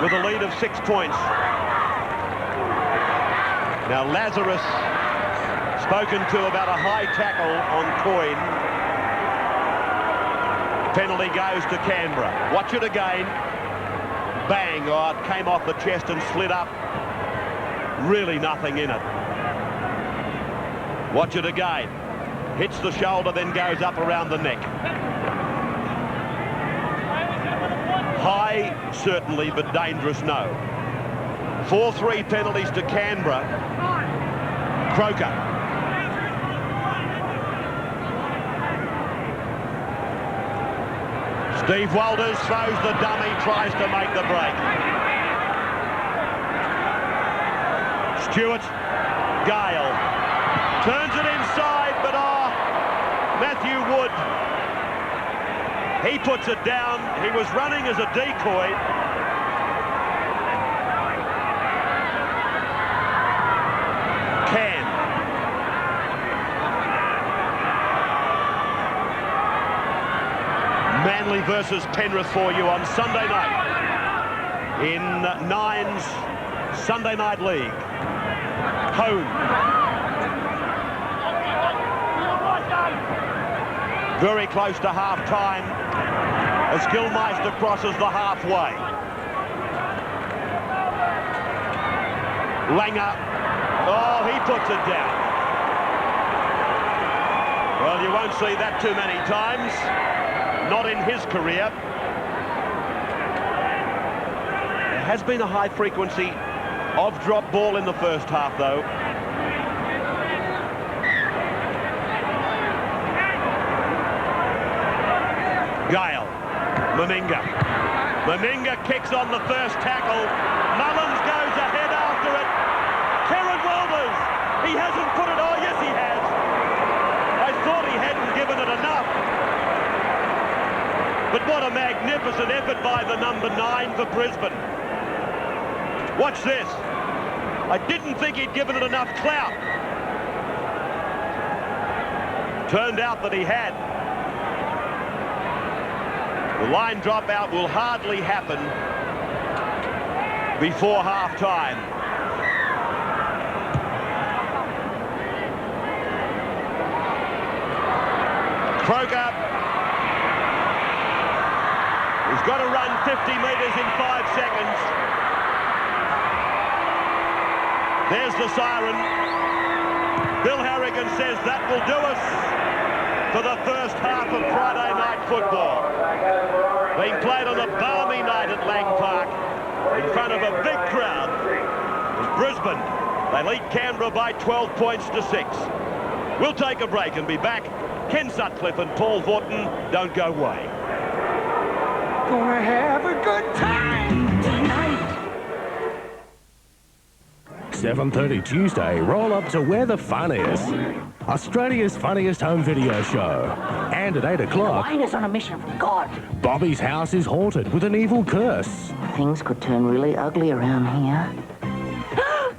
with a lead of 6 points. Now Lazarus, spoken to about a high tackle on Coyne. Penalty goes to Canberra. Watch it again. Bang, oh, it came off the chest and slid up. Really nothing in it. Watch it again. Hits the shoulder, then goes up around the neck. High, certainly, but dangerous, no. 4-3 penalties to Canberra. Croker. Steve Walters throws the dummy, tries to make the break. Stewart. Gale. Turns it inside, but Matthew Wood. He puts it down. He was running as a decoy. Manly versus Penrith for you on Sunday night in Nine's Sunday Night League. Home. Very close to half-time as Gilmeister crosses the halfway. Langer. Oh, he puts it down. Well, you won't see that too many times. Not in his career. There has been a high frequency of drop ball in the first half, though. Gale. Meninga. Meninga kicks on the first tackle. Mullins goes ahead after it. Kieran Walters. He hasn't put it. Oh, yes, he has. I thought he hadn't given it enough. But what a magnificent effort by the number 9 for Brisbane. Watch this. I didn't think he'd given it enough clout. Turned out that he had. The line dropout will hardly happen before half-time. Croker. He's got to run 50 metres in 5 seconds. There's the siren. Bill Harrigan says that will do us for the first half of Friday night football. Being played on a balmy night at Lang Park in front of a big crowd. In Brisbane, they lead Canberra by 12 points to 6. We'll take a break and be back. Ken Sutcliffe and Paul Vaughton, don't go away. Gonna have a good time tonight. 7:30 Tuesday, roll up to where the fun is. Australia's funniest home video show. And at 8 o'clock... Wayne is on a mission from God. Bobby's house is haunted with an evil curse. Things could turn really ugly around here.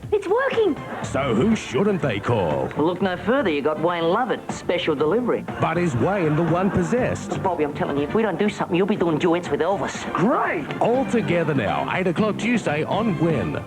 It's working! So who shouldn't they call? Well, look no further. You got Wayne Lovett, special delivery. But is Wayne the one possessed? Bobby, I'm telling you, if we don't do something, you'll be doing duets with Elvis. Great! All together now, 8 o'clock Tuesday on Win.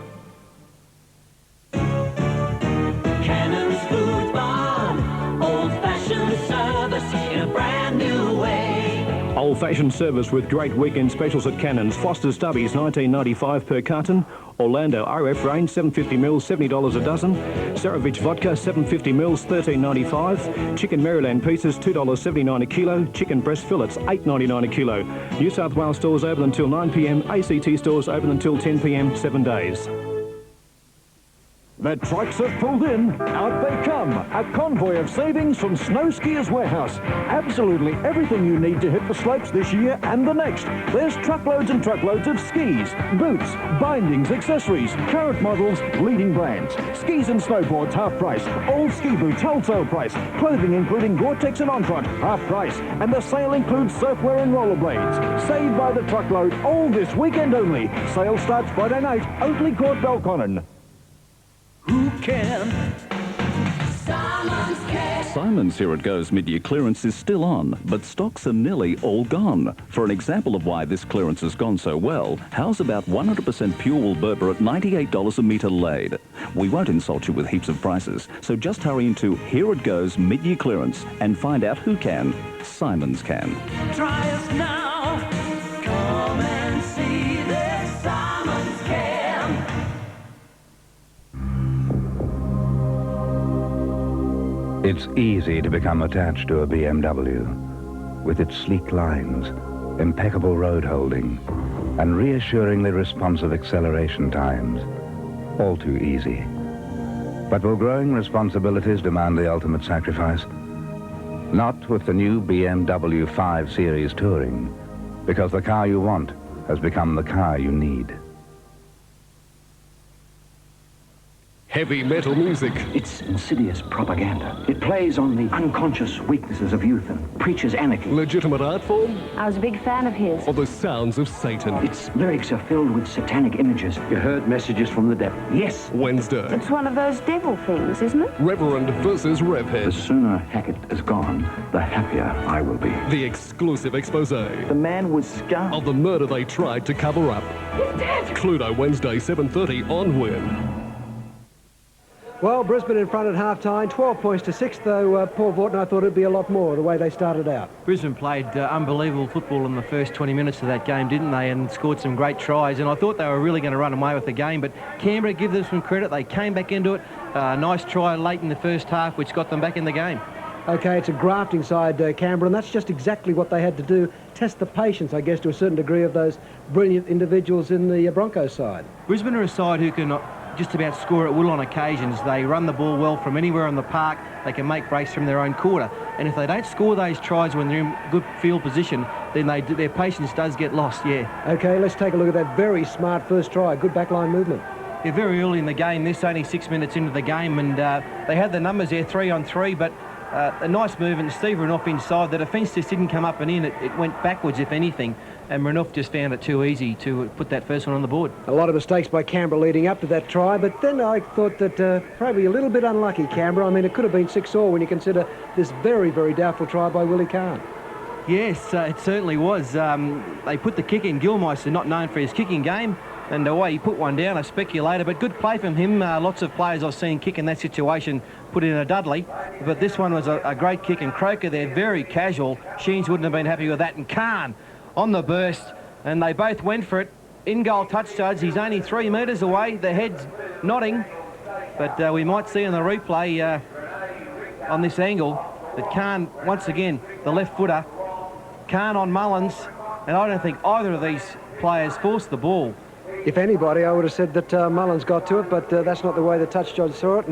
Cannon's Food Barn, old-fashioned service in a brand new way. Old Old-fashioned service with great weekend specials at Cannons. Foster's Stubbies, $19.95 per carton. Orlando RF range, 750 mils, $70 a dozen. Saravich vodka, 750 mils, $13.95. Chicken Maryland pieces, $2.79 a kilo. Chicken breast fillets, $8.99 a kilo. New South Wales stores open until 9 p.m. ACT stores open until 10 p.m. 7 days. The trucks have pulled in. Out they come. A convoy of savings from Snow Skiers Warehouse. Absolutely everything you need to hit the slopes this year and the next. There's truckloads and truckloads of skis, boots, bindings, accessories, current models, leading brands. Skis and snowboards half price. All ski boots wholesale price. Clothing including Gore-Tex and Ontront half price. And the sale includes surfwear and rollerblades. Save by the truckload all this weekend only. Sale starts Friday night. Oakley Court, Belconnen. Who can? Simon's can. Simon's Here It Goes mid-year clearance is still on, but stocks are nearly all gone. For an example of why this clearance has gone so well, how's about 100% pure wool Berber at $98 a metre laid? We won't insult you with heaps of prices, so just hurry into Here It Goes mid-year clearance and find out who can. Simon's can. Try us now. Come and see this Simon's can. It's easy to become attached to a BMW, with its sleek lines, impeccable road holding, and reassuringly responsive acceleration times. All too easy. But will growing responsibilities demand the ultimate sacrifice? Not with the new BMW 5 Series Touring, because the car you want has become the car you need. Heavy metal music. It's insidious propaganda. It plays on the unconscious weaknesses of youth and preaches anarchy. Legitimate art form? I was a big fan of his. Or the sounds of Satan? Its lyrics are filled with satanic images. You heard messages from the devil. Yes. Wednesday. It's one of those devil things, isn't it? Reverend versus Revhead. The sooner Hackett is gone, the happier I will be. The exclusive expose. The man was scarred. Of the murder they tried to cover up. He's dead. Cluedo, Wednesday, 7:30 on Win. Well, Brisbane in front at half-time, 12 points to 6, though Paul Vorton, I thought it'd be a lot more, the way they started out. Brisbane played unbelievable football in the first 20 minutes of that game, didn't they, and scored some great tries, and I thought they were really going to run away with the game, but Canberra, give them some credit, they came back into it, nice try late in the first half, which got them back in the game. OK, it's a grafting side, Canberra, and that's just exactly what they had to do, test the patience, I guess, to a certain degree of those brilliant individuals in the Broncos side. Brisbane are a side who can just about score at will on occasions. They run the ball well from anywhere on the park. They can make breaks from their own quarter. And if they don't score those tries when they're in good field position, then their patience does get lost, yeah. OK, let's take a look at that very smart first try. Good backline movement. Yeah, very early in the game. This only 6 minutes into the game, and they had the numbers there, 3 on 3, but a nice movement. Steve Renouf inside. The defence just didn't come up and in. It went backwards, if anything. And Renouf just found it too easy to put that first one on the board. A lot of mistakes by Canberra leading up to that try, but then I thought that probably a little bit unlucky, Canberra. I mean, it could have been 6-all when you consider this very, very doubtful try by Willie Kahn. Yes, it certainly was. They put the kick in. Gilmeister, not known for his kicking game, and away he put one down, a speculator, but good play from him. Lots of players I've seen kick in that situation put in a Dudley, but this one was a great kick, and Croker there, very casual. Sheens wouldn't have been happy with that, and Kahn on the burst, and they both went for it. In-goal touch judge, he's only 3 metres away, the head's nodding, but we might see in the replay on this angle that Kahn, once again, the left footer, Kahn on Mullins, and I don't think either of these players forced the ball. If anybody, I would have said that Mullins got to it, but that's not the way the touch judge saw it,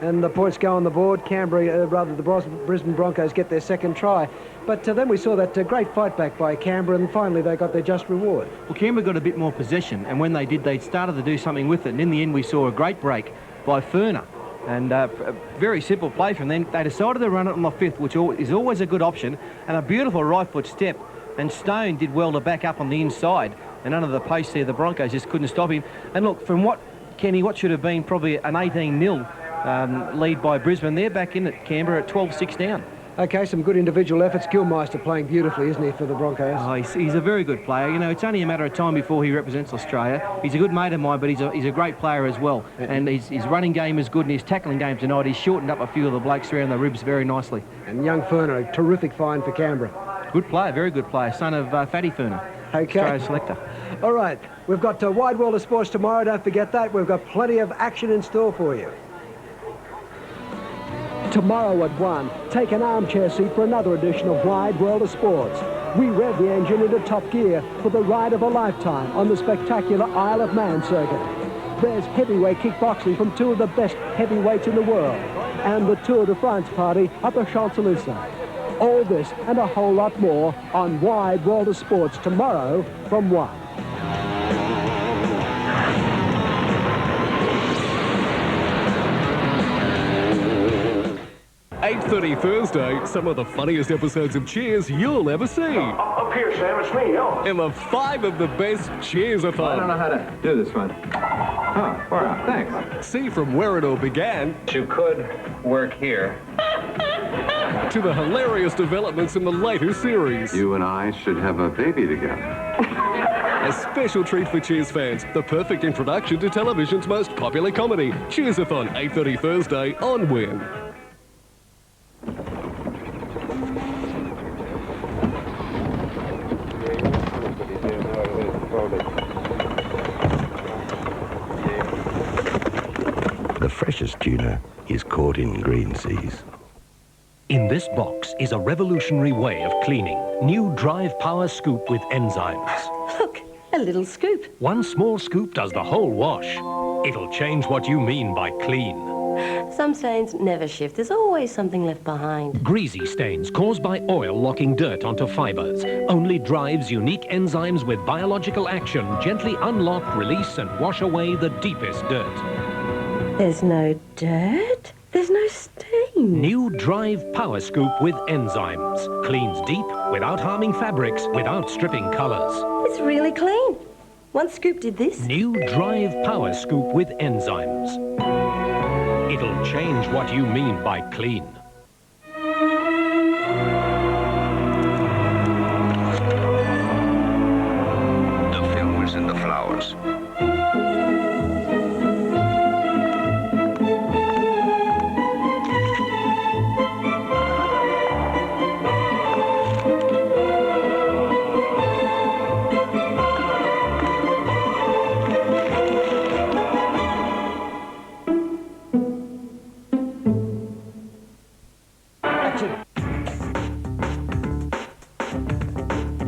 and the points go on the board. Canberra, rather the Brisbane Broncos get their second try. But then we saw that great fight back by Canberra, and finally they got their just reward. Well, Canberra got a bit more possession, and when they did, they started to do something with it, and in the end we saw a great break by Furner. And a very simple play from them. They decided to run it on the fifth, which is always a good option, and a beautiful right foot step. And Stone did well to back up on the inside, and under the post there, the Broncos just couldn't stop him. And look, from what should have been probably an 18-0 lead by Brisbane, they're back in at Canberra at 12-6 down. OK, some good individual efforts. Gilmeister playing beautifully, isn't he, for the Broncos? Oh, he's a very good player. You know, it's only a matter of time before he represents Australia. He's a good mate of mine, but he's a great player as well. And his running game is good, and his tackling game tonight, he's shortened up a few of the blokes around the ribs very nicely. And young Furner, a terrific find for Canberra. Good player, very good player. Son of Fatty Furner. Okay. Australia selector. All right. We've got a wide world of sports tomorrow. Don't forget that. We've got plenty of action in store for you. Tomorrow at 1, take an armchair seat for another edition of Wide World of Sports. We rev the engine into top gear for the ride of a lifetime on the spectacular Isle of Man circuit. There's heavyweight kickboxing from two of the best heavyweights in the world, and the Tour de France party at the Champs-Élysées. All this and a whole lot more on Wide World of Sports tomorrow from 1. 8:30 Thursday, some of the funniest episodes of Cheers you'll ever see. Up here, Sam, it's me, yo. In the 5 of the best Cheers-a-thon. I don't know how to do this one. Oh, all right, thanks. See from where it all began. You could work here. To the hilarious developments in the later series. You and I should have a baby together. A special treat for Cheers fans, the perfect introduction to television's most popular comedy. Cheers-a-thon, 8:30 Thursday on Win. The freshest tuna is caught in green seas. In this box is a revolutionary way of cleaning. New Drive Power Scoop with enzymes. Look, a little scoop. One small scoop does the whole wash. It'll change what you mean by clean. Some stains never shift. There's always something left behind. Greasy stains caused by oil locking dirt onto fibers. Only Drive's unique enzymes with biological action gently unlock, release and wash away the deepest dirt. There's no dirt. There's no stain. New Drive Power Scoop with enzymes. Cleans deep without harming fabrics, without stripping colors. It's really clean. One scoop did this. New Drive Power Scoop with enzymes. It'll change what you mean by clean. The film is in the flowers.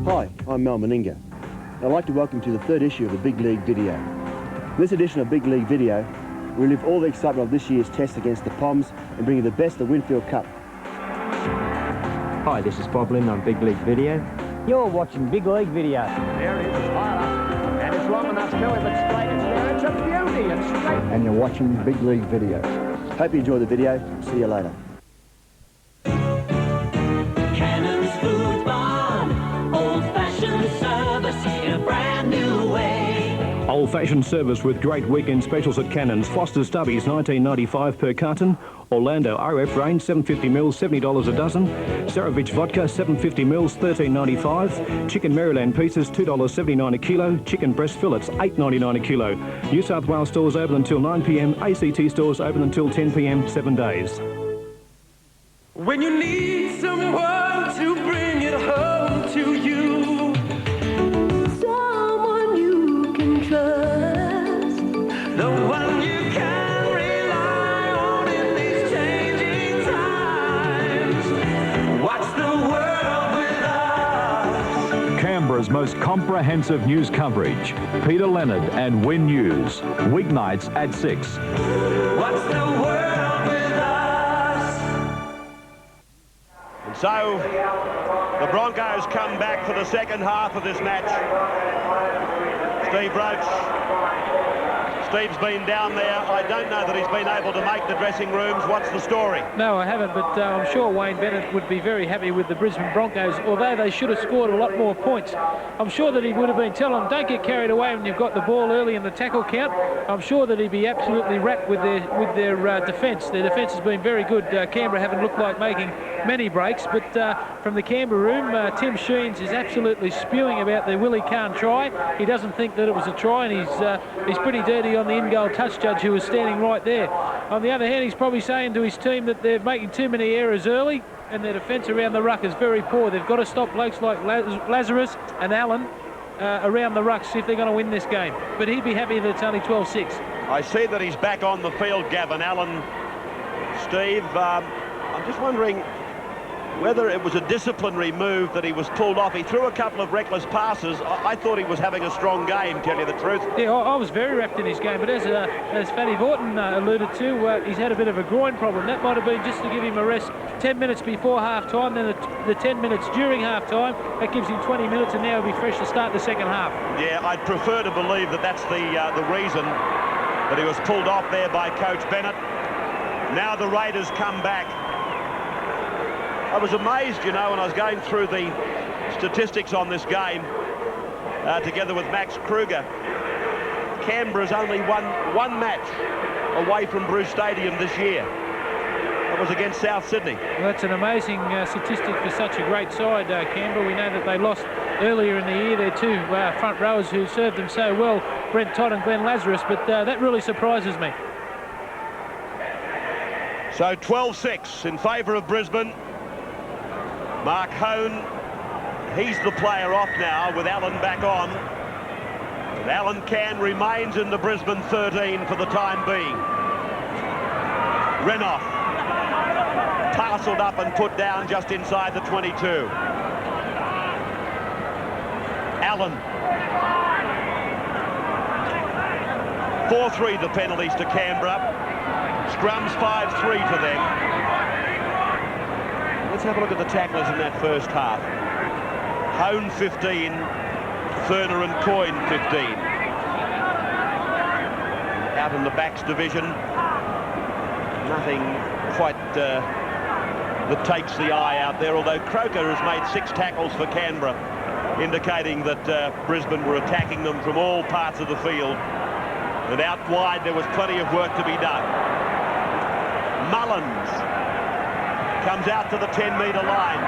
Hi, I'm Mel Meninga. I'd like to welcome you to the 3rd issue of the Big League Video. In this edition of Big League Video, we relive all the excitement of this year's test against the Poms and bring you the best of the Winfield Cup. Hi, this is Bob Lynn on Big League Video. You're watching Big League Video. There it is, it's high up. And it's long enough too, if it's straight, it's there. It's a beauty, it's straight. And you're watching Big League Video. Hope you enjoy the video. See you later. Cannon's Food Barn, old-fashioned service in a brand new way. Old-fashioned service with great weekend specials at Cannon's. Foster's Stubbies, $19.95 per carton. Orlando RF range, 750ml, $70 a dozen. Saravich vodka, 750ml, $13.95. Chicken Maryland pieces, $2.79 a kilo. Chicken breast fillets, $8.99 a kilo. New South Wales stores open until 9 p.m. ACT stores open until 10 p.m. 7 days. When you need someone to bring it home to you, someone you can trust, the one you can rely on in these changing times. Watch the world with us. Canberra's most comprehensive news coverage. Peter Leonard and Win News. Weeknights at 6. Watch the world with us. And so the Broncos come back for the second half of this match. Steve Roach. Steve's been down there. I don't know that he's been able to make the dressing rooms. What's the story? No, I haven't, but I'm sure Wayne Bennett would be very happy with the Brisbane Broncos, although they should have scored a lot more points. I'm sure that he would have been telling them, don't get carried away when you've got the ball early in the tackle count. I'm sure that he'd be absolutely rapt with their defence. Their defence has been very good. Canberra haven't looked like making many breaks, but from the Canberra room, Tim Sheens is absolutely spewing about the Willie Kahn try. He doesn't think that it was a try, and he's pretty dirty on the in-goal touch judge who was standing right there. On the other hand, he's probably saying to his team that they're making too many errors early. and their defence around the ruck is very poor. They've got to stop blokes like Lazarus and Allen around the ruck if they're going to win this game. But he'd be happy that it's only 12-6. I see that he's back on the field, Gavin. Allen, Steve, I'm just wondering whether it was a disciplinary move that he was pulled off. He threw a couple of reckless passes. I thought he was having a strong game, tell you the truth. Yeah, I was very wrapped in his game, but as Fatty Vorton alluded to, he's had a bit of a groin problem. That might have been just to give him a rest 10 minutes before half-time, then the 10 minutes during half-time. That gives him 20 minutes, and now he'll be fresh to start the second half. Yeah, I'd prefer to believe that that's the reason that he was pulled off there by Coach Bennett. Now the Raiders come back. I was amazed, you know, when I was going through the statistics on this game together with Max Kruger. Canberra's only won one match away from Bruce Stadium this year. That was against South Sydney. Well, that's an amazing statistic for such a great side, Canberra. We know that they lost earlier in the year their two front rowers who served them so well, Brent Todd and Glenn Lazarus, but that really surprises me. So 12-6 in favour of Brisbane. Mark Hone, he's the player off now with Allen back on. And Alan Cann remains in the Brisbane 13 for the time being. Renoff parcelled up and put down just inside the 22. Allen. 4-3 the penalties to Canberra. Scrums 5-3 to them. Let's have a look at the tacklers in that first half. Hone 15, Furner and Coyne 15. Out in the backs division, nothing quite that takes the eye out there, although Croker has made 6 tackles for Canberra, indicating that Brisbane were attacking them from all parts of the field. And out wide there was plenty of work to be done. Mullins comes out to the 10-metre line.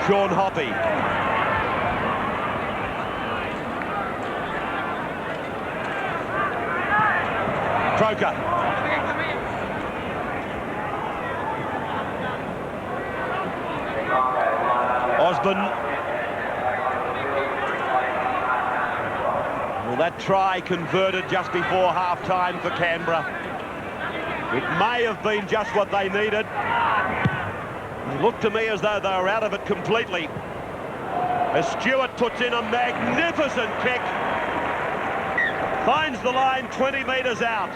Sean Hoppy. Croker. Osborne. Well, that try converted just before half-time for Canberra. It may have been just what they needed. It looked to me as though they were out of it completely. As Stewart puts in a magnificent kick. Finds the line 20 metres out.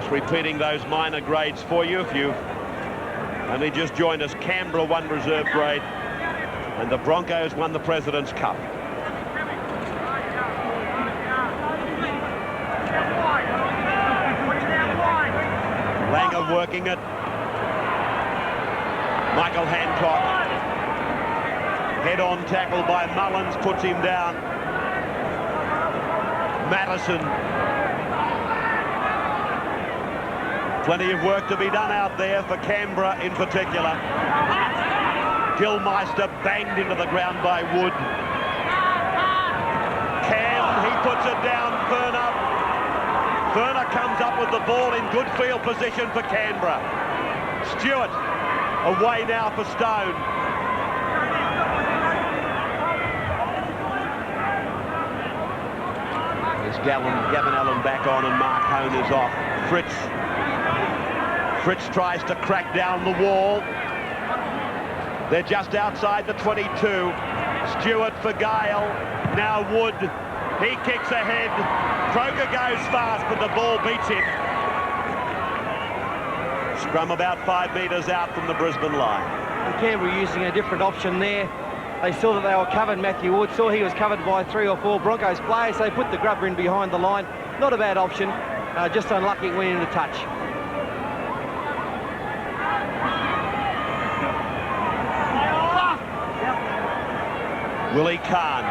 Repeating those minor grades for you if you've only just joined us. Canberra won reserve grade and the Broncos won the President's Cup. Langer working it. Michael Hancock. Head-on tackle by Mullins puts him down. Madison. Plenty of work to be done out there for Canberra in particular. Gilmeister banged into the ground by Wood. Cam, he puts it down. Furner. Furner comes up with the ball in good field position for Canberra. Stewart away now for Stone. There's Gavin Allen back on and Mark Hone is off. Fritz tries to crack down the wall. They're just outside the 22. Stewart for Gale. Now Wood. He kicks ahead. Croker goes fast, but the ball beats him. Scrum about 5 metres out from the Brisbane line. And Canberra using a different option there. They saw that they were covered. Matthew Wood saw he was covered by 3 or 4 Broncos players. They put the grubber in behind the line. Not a bad option. Just unlucky it went into touch. Willie Kahn.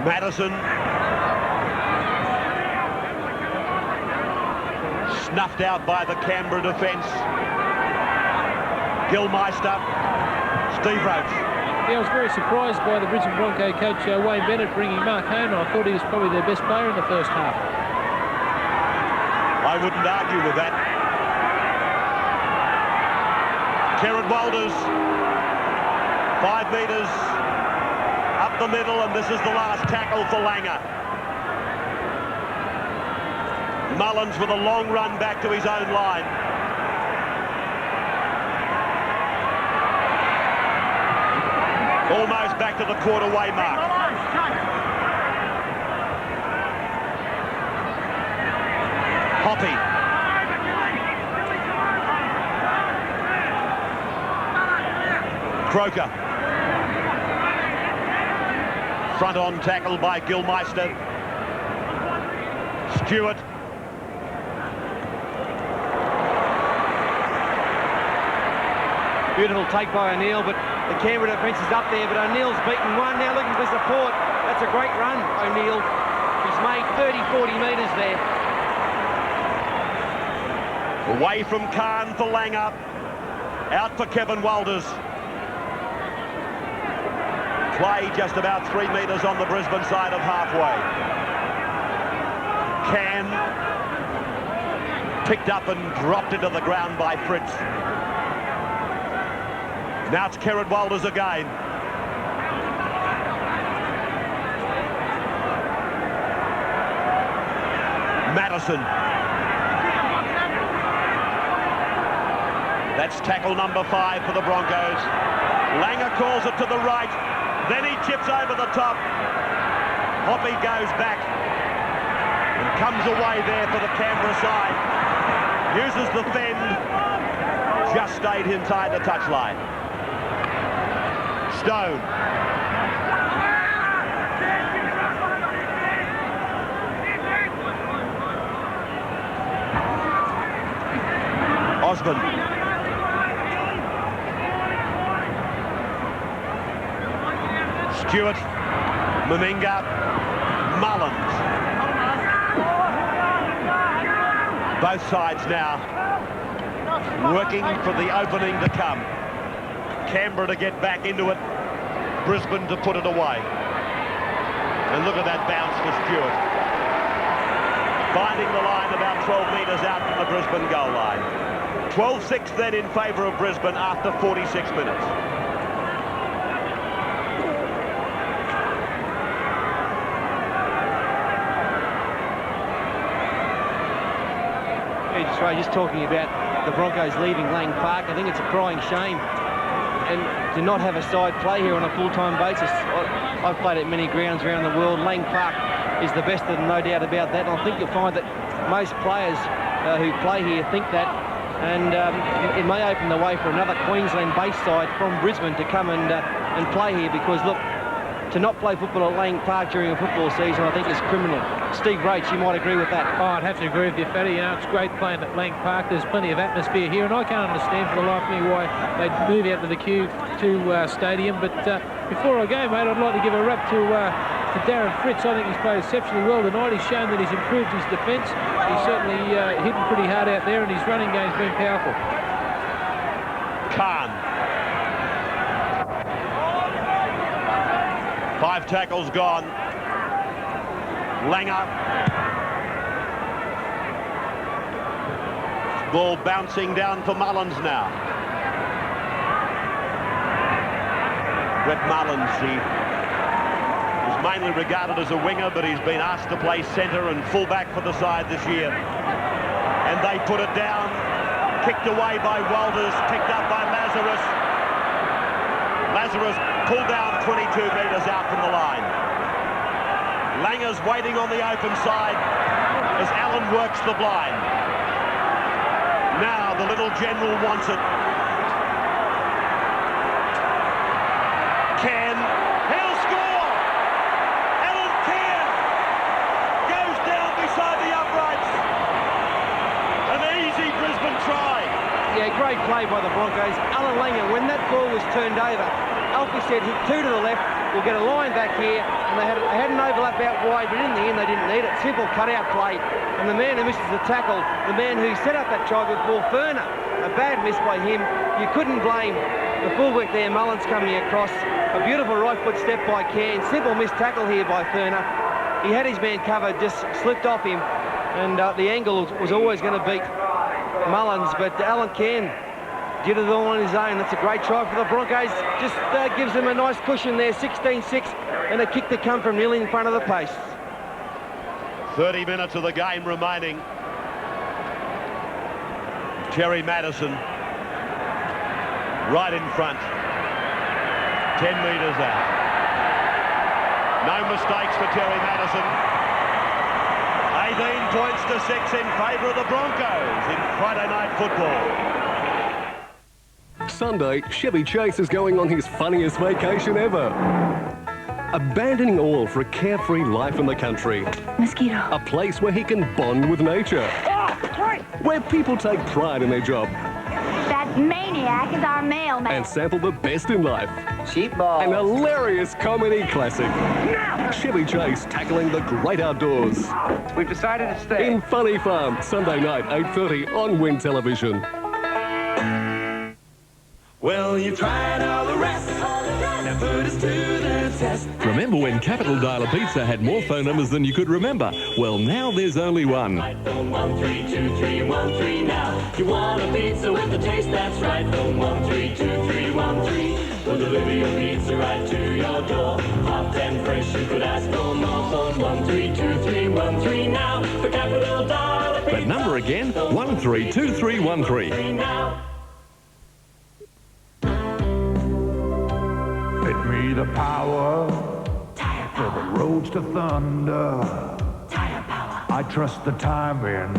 Madison. Snuffed out by the Canberra defence. Gilmeister. Steve Roach. Yeah, I was very surprised by the Brisbane Bronco coach Wayne Bennett bringing Mark Homer. I thought he was probably their best player in the first half. I wouldn't argue with that. Kerrod Walters, 5 metres up the middle, and this is the last tackle for Langer. Mullins with a long run back to his own line. Almost back to the quarter-way mark. Hoppy. Croker. Front on tackle by Gilmeister. Stewart. Beautiful take by O'Neill, but the Canberra defence is up there, but O'Neill's beaten one. Now looking for support. That's a great run, O'Neill. He's made 30, 40 metres there. Away from Khan for Langer. Out for Kevin Walters. Play just about 3 metres on the Brisbane side of halfway. Can picked up and dropped into the ground by Fritz. Now it's Kerrod Walters again. Madison. That's tackle number 5 for the Broncos. Langer calls it to the right. Then he chips over the top. Hoppy goes back and comes away there for the Canberra side. Uses the fend. Just stayed inside the touchline. Stone. Osmond. Stewart, Meninga, Mullins. Both sides now working for the opening to come. Canberra to get back into it, Brisbane to put it away. And look at that bounce for Stewart. Finding the line about 12 metres out from the Brisbane goal line. 12-6 then in favour of Brisbane after 46 minutes. Just talking about the Broncos leaving Lang Park, I think it's a crying shame and to not have a side play here on a full-time basis. I've played at many grounds around the world. Lang Park is the best of them, no doubt about that. And I think you'll find that most players who play here think that, and it may open the way for another Queensland-based side from Brisbane to come and play here, because look, to not play football at Lang Park during a football season, I think is criminal. Steve Roach, you might agree with that. Oh, I'd have to agree with you, Fatty. You know, it's great playing at Lang Park. There's plenty of atmosphere here, and I can't understand for the life of me why they move out to the Q2 stadium. But before I go, mate, I'd like to give a rap to Darren Fritz. I think he's played exceptionally well tonight. He's shown that he's improved his defence. He's certainly hitting pretty hard out there, and his running game's been powerful. Khan. 5 tackles gone. Langer. Ball bouncing down for Mullins now. Brett Mullins, he was mainly regarded as a winger, but he's been asked to play centre and fullback for the side this year. And they put it down. Kicked away by Walters, picked up by Lazarus. Lazarus pulled down 22 metres out from the line. Langer's waiting on the open side as Allen works the blind. Now the little general wants it. Can. He'll score! Allen Can goes down beside the uprights. An easy Brisbane try. Yeah, great play by the Broncos. Alan Langer, when that ball was turned over, Alfie said hit 2 to the left, We'll get a line back here, and they had an overlap out wide, but in the end they didn't need it. Simple cut-out play, and the man who misses the tackle, the man who set up that try was Furner. A bad miss by him. You couldn't blame the fullback there, Mullins coming across. A beautiful right foot step by Cairn. Simple missed tackle here by Furner. He had his man covered, just slipped off him, and the angle was always going to beat Mullins, but Alan Cairn did it all on his own. That's a great try for the Broncos. Just gives them a nice cushion there, 16-6, and a kick to come from nearly in front of the pace. 30 minutes of the game remaining. Terry Madison right in front. 10 metres out. No mistakes for Terry Madison. 18 points to 6 in favour of the Broncos in Friday night football. Sunday, Chevy Chase is going on his funniest vacation ever. Abandoning all for a carefree life in the country. Mosquito. A place where he can bond with nature. Where people take pride in their job. That maniac is our mailman. And sample the best in life. Cheap ball. An hilarious comedy classic. Chevy Chase tackling the great outdoors. We've decided to stay. In Funny Farm, Sunday night, 8:30 on Win Television. Well, you tried all the rest. Now put us to the test. Remember when Capital Dialer Pizza had more phone numbers than you could remember? Well, now there's only one. Phone 132313 now. You want a pizza with a taste that's right. Phone 132313. We'll deliver your pizza right to your door. Hot and fresh, you could ask for more. Phone 132313 now. For Capital Dialer Pizza. That number again, 132313. Fit me the power for the roads to thunder. I trust the timing,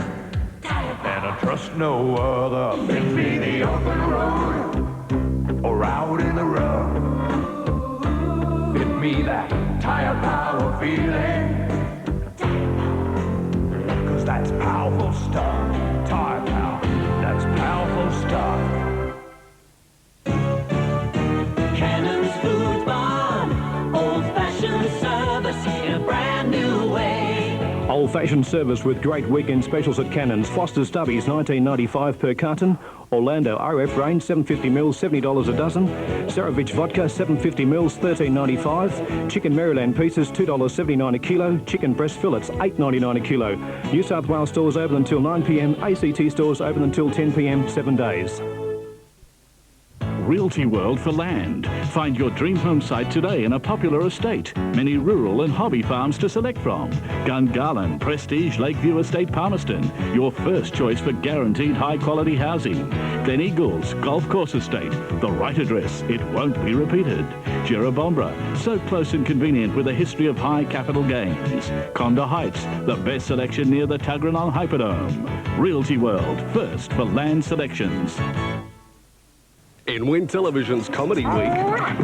and I trust no other. Fit me the open road or out in the road. Fit me that tire power feeling, 'cause that's powerful stuff. Tire power, that's powerful stuff. Cannon's Food Barn, old-fashioned service in a brand new way. Old-fashioned service with great weekend specials at Cannon's. Foster's Stubbies, $19.95 per carton. Orlando RF range, 750 mils, $70 a dozen. Saravich vodka, 750 mils, $13.95. Chicken Maryland pieces, $2.79 a kilo. Chicken breast fillets, $8.99 a kilo. New South Wales stores open until 9 p.m. ACT stores open until 10 p.m. 7 days. Realty World for land. Find your dream home site today in a popular estate. Many rural and hobby farms to select from. Gungahlin, Prestige, Lakeview Estate, Palmerston. Your first choice for guaranteed high quality housing. Glen Eagles, Golf Course Estate. The right address. It won't be repeated. Jerrabombra, so close and convenient with a history of high capital gains. Conda Heights, the best selection near the Tuggeranong Hyperdome. Realty World, first for land selections. In Win Television's Comedy Week,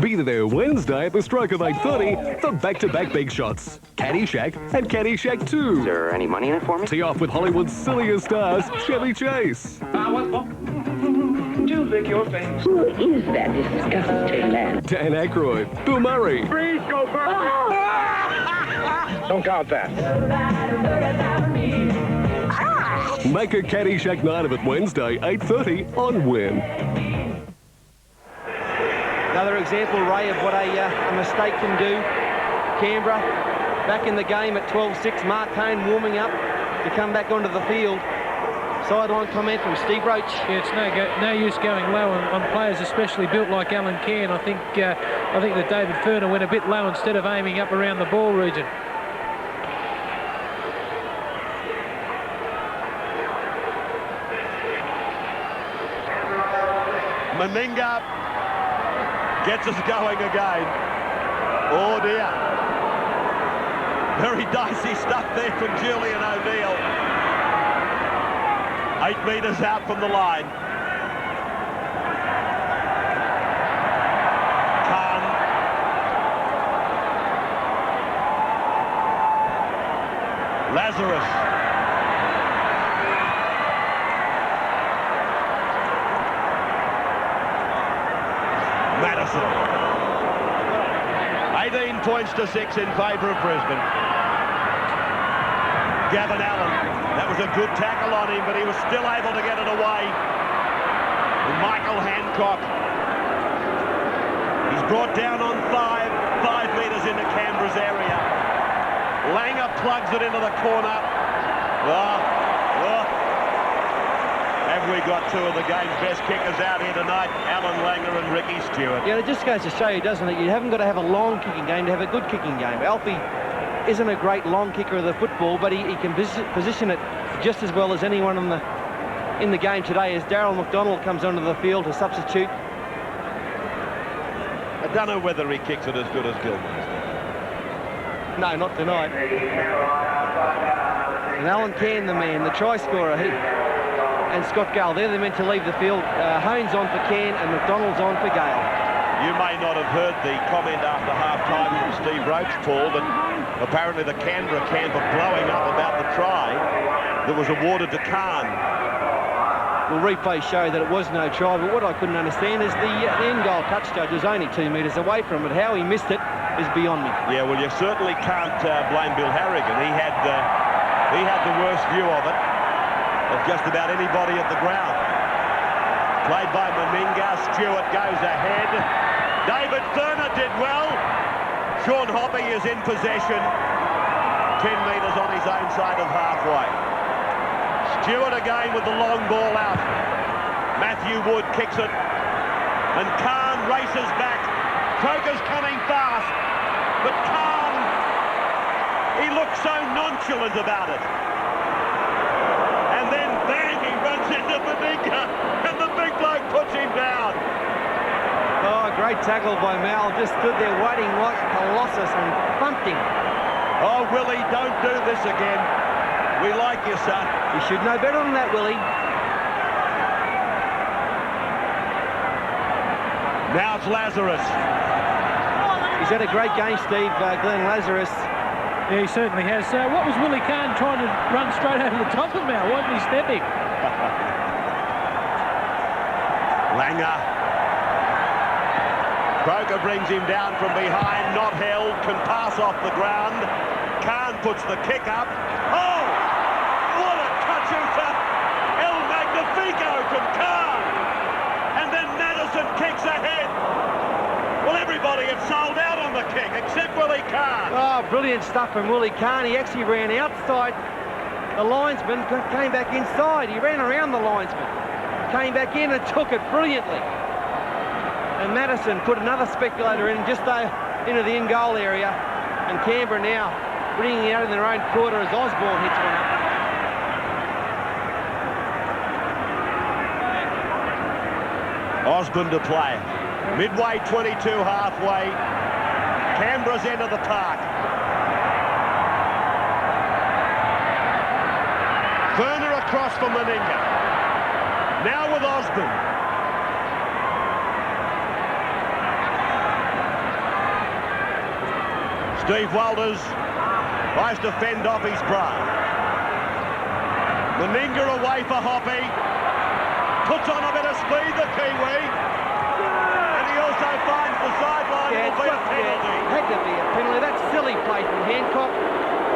be there Wednesday at the stroke of 8:30 for back-to-back big shots. Caddyshack and Caddyshack 2. Is there any money in it for me? Tee off with Hollywood's silliest stars, Chevy Chase. Do lick your face. Who is that disgusting man? Dan Aykroyd, Bill Murray. Freeze, go bird! Don't count that. Make a Caddyshack night of it Wednesday, 8:30 on Win. Another example, Ray, of what a mistake can do. Canberra back in the game at 12-6. Mark Tone warming up to come back onto the field. Sideline comment from Steve Roach. Yeah, it's no use going low on players, especially built like Alan Cairn. I think that David Furner went a bit low instead of aiming up around the ball region. Meninga gets us going again. Oh dear. Very dicey stuff there from Julian O'Neill. 8 metres out from the line. Khan. Lazarus. Madison. points to 6 in favour of Brisbane. Gavin Allen, that was a good tackle on him, but he was still able to get it away. And Michael Hancock, he's brought down on 5 metres into Canberra's area. Langer plugs it into the corner. Have we got two of the game's best kickers out here tonight, Alan Langer and Ricky Stewart? Yeah, it just goes to show you, doesn't it? You haven't got to have a long kicking game to have a good kicking game. Alfie isn't a great long kicker of the football, but he can position it just as well as anyone in the game today, as Darryl McDonald comes onto the field to substitute. I don't know whether he kicks it as good as Gilman. No, not tonight. And Alan Cairn, the man, the try scorer, and Scott Gale, they're meant to leave the field. Hone's on for Cairn and McDonald's on for Gale. You may not have heard the comment after half-time from Steve Roach, Paul, but apparently the Canberra camp are blowing up about the try that was awarded to Khan. Well, replays show that it was no try, but what I couldn't understand is the end goal touch judge was only 2 metres away from it. How he missed it is beyond me. Yeah, well, you certainly can't blame Bill Harrigan. He had the worst view of it, of just about anybody at the ground. Played by Meninga. Stewart goes ahead. David Thurner did well. Sean Hoppy is in possession. 10 metres on his own side of halfway. Stewart again with the long ball out. Matthew Wood kicks it. And Khan races back. Croker's coming fast. But Khan, he looks so nonchalant about it. And then bang, he runs into Meninga. And the big bloke puts him down. Oh, great tackle by Mal. Just stood there waiting like a colossus and thumped him. Oh, Willie, don't do this again. We like you, son. You should know better than that, Willie. Now it's Lazarus. He's had a great game, Steve, Glenn Lazarus. Yeah, he certainly has. What was Willie Kahn trying to run straight over the top of Mal? Why didn't he step him? Langer. Croker brings him down from behind, not held, can pass off the ground. Kahn puts the kick up. Oh! What a touch-outer! El Magnifico from Kahn! And then Madison kicks ahead. Well, everybody had sold out on the kick, except Willie Kahn. Oh, brilliant stuff from Willie Kahn. He actually ran outside the linesman, came back inside. He ran around the linesman, came back in and took it brilliantly. And Madison put another speculator in just into the in-goal area. And Canberra now bringing it out in their own quarter as Osborne hits one up. Osborne to play. Midway 22, halfway. Canberra's end of the park. Thurner across for Meninga. Now with Osborne. Steve Walters tries to fend off his bra. Meninga away for Hoppy. Puts on a bit of speed, the Kiwi. And he also finds the sideline. Yeah, It'll be a penalty. Had to be a penalty. That's silly play from Hancock.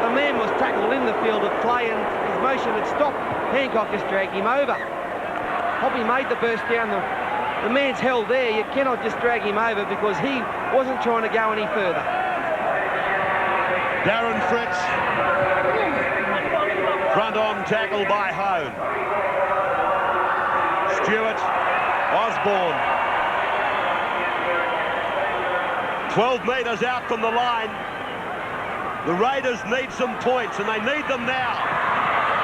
The man was tackled in the field of play and his motion had stopped. Hancock just dragged him over. Hoppy made the burst down. The man's held there. You cannot just drag him over because he wasn't trying to go any further. Darren Fritz. Front on tackle by Hone. Stewart. Osborne. 12 metres out from the line. The Raiders need some points, and they need them now.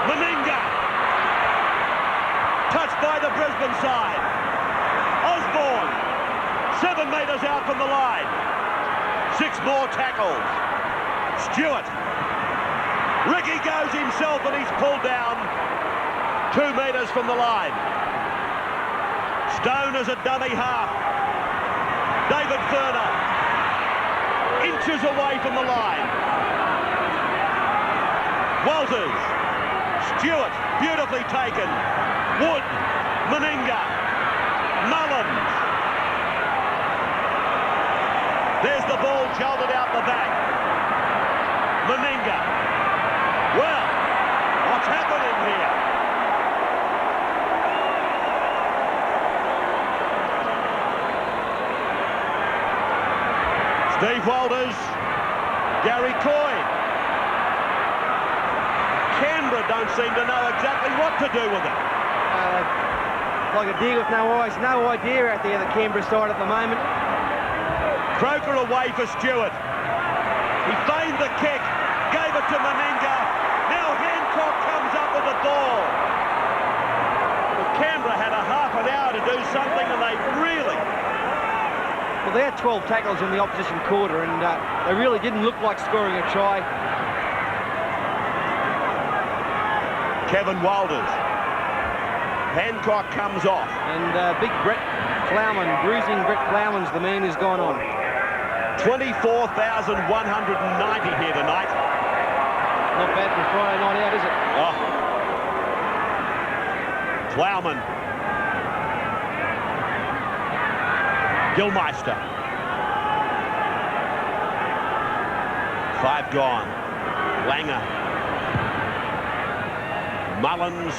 Meninga. Touched by the Brisbane side. Osborne. 7 metres out from the line. 6 more tackles. Stewart. Ricky goes himself and he's pulled down 2 metres from the line. Stone as a dummy half. David Thurner. Inches away from the line. Walters. Stewart. Beautifully taken. Wood. Meninga. Mullins. There's the ball shouldered out the back. Meninga. Well, what's happening here? Steve Walters, Gary Coyne. Canberra don't seem to know exactly what to do with it. Like a deer with no eyes. No idea out there, the Canberra side at the moment. Croker away for Stewart. He feigned the kick, gave it to Meninga. Now Hancock comes up with the ball. Well, Canberra had a half an hour to do something, and they really... Well, they had 12 tackles in the opposition quarter, and they really didn't look like scoring a try. Kevin Walters. Hancock comes off. And big Brett Plowman, bruising Brett Plowman's the man who's gone on. 24,190 here tonight. Not bad for Friday night out, is it? Oh. Plowman. Gilmeister. 5 gone. Langer. Mullins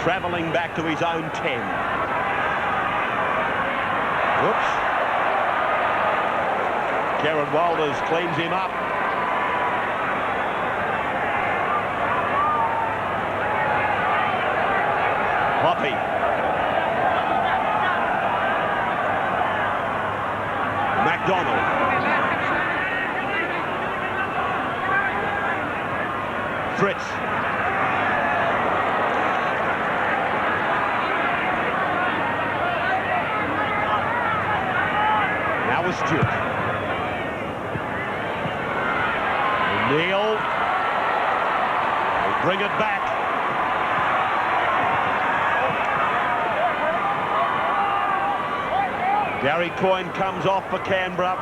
travelling back to his own 10. Whoops. Gerard Walters cleans him up. Hoppy. McDonald. Fritz. Now with Stewart. O'Neill will bring it back. Gary Coyne comes off for Canberra.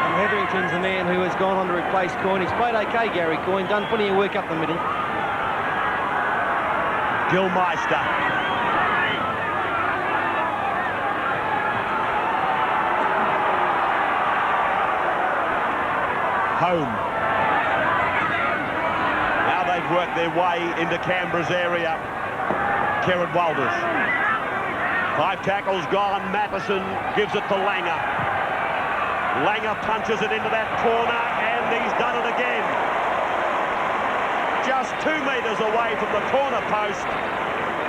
And Hetherington's the man who has gone on to replace Coyne. He's played okay, Gary Coyne, done plenty of work up the middle. Gilmeister. Home. Now they've worked their way into Canberra's area. Gerard Walters. 5 tackles gone. Matheson gives it to Langer. Langer punches it into that corner, and he's done it again. Just 2 metres away from the corner post.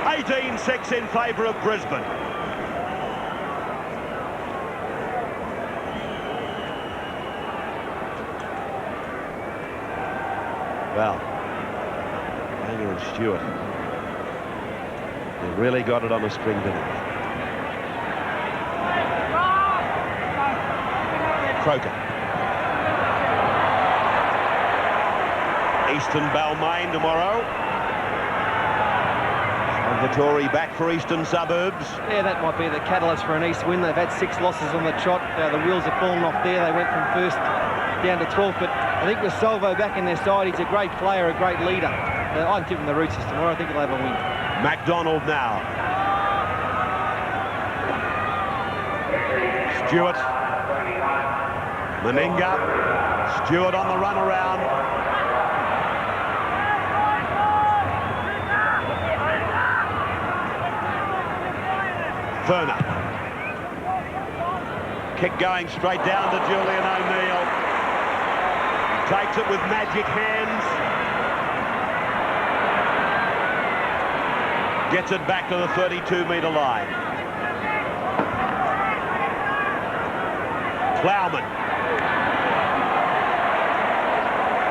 18-6 in favour of Brisbane. Well, Langer and Stewart, they really got it on a string tonight. Croker. Eastern Balmain tomorrow. Salvatore back for Eastern Suburbs. Yeah, that might be the catalyst for an East win. They've had 6 losses on the trot. The wheels have fallen off there. They went from first down to 12th, but I think with Salvo back in their side, he's a great player, a great leader. I'm tipping the Roosters tomorrow. I think they'll have a win. McDonald now. Stewart. Meninga. Stewart on the run around. Ferner. Kick going straight down to Julian O'Neill. Takes it with magic hands. Gets it back to the 32-metre line. Plowman.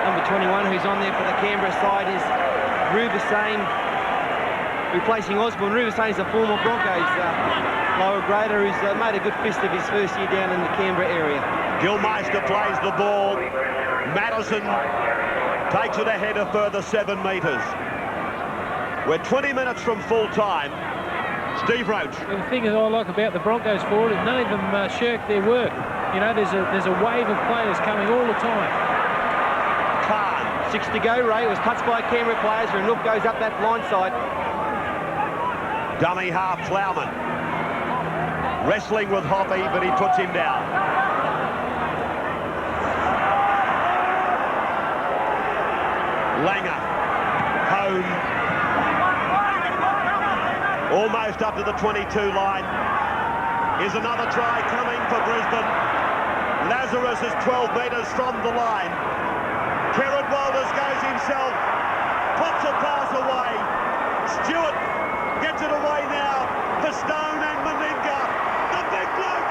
Number 21, who's on there for the Canberra side, is Rubisane, replacing Osborne. Rubisane is a former Broncos lower grader who's made a good fist of his first year down in the Canberra area. Gilmeister plays the ball. Madison takes it ahead a further 7 metres. We're 20 minutes from full time. Steve Roach. The thing that I like about the Broncos forward is none of them shirk their work. You know, there's a wave of players coming all the time. Khan. 6 to go, Ray. It was touched by Canberra players. Renouf goes up that blind side. Dummy half Plowman. Wrestling with Hoppy, but he puts him down. Langer. Home. Almost up to the 22 line. Is another try coming for Brisbane. Lazarus is 12 metres from the line. Kerrod Walters goes himself. Pops a pass away. Stewart gets it away now for Stone and Meninga. The big bloke,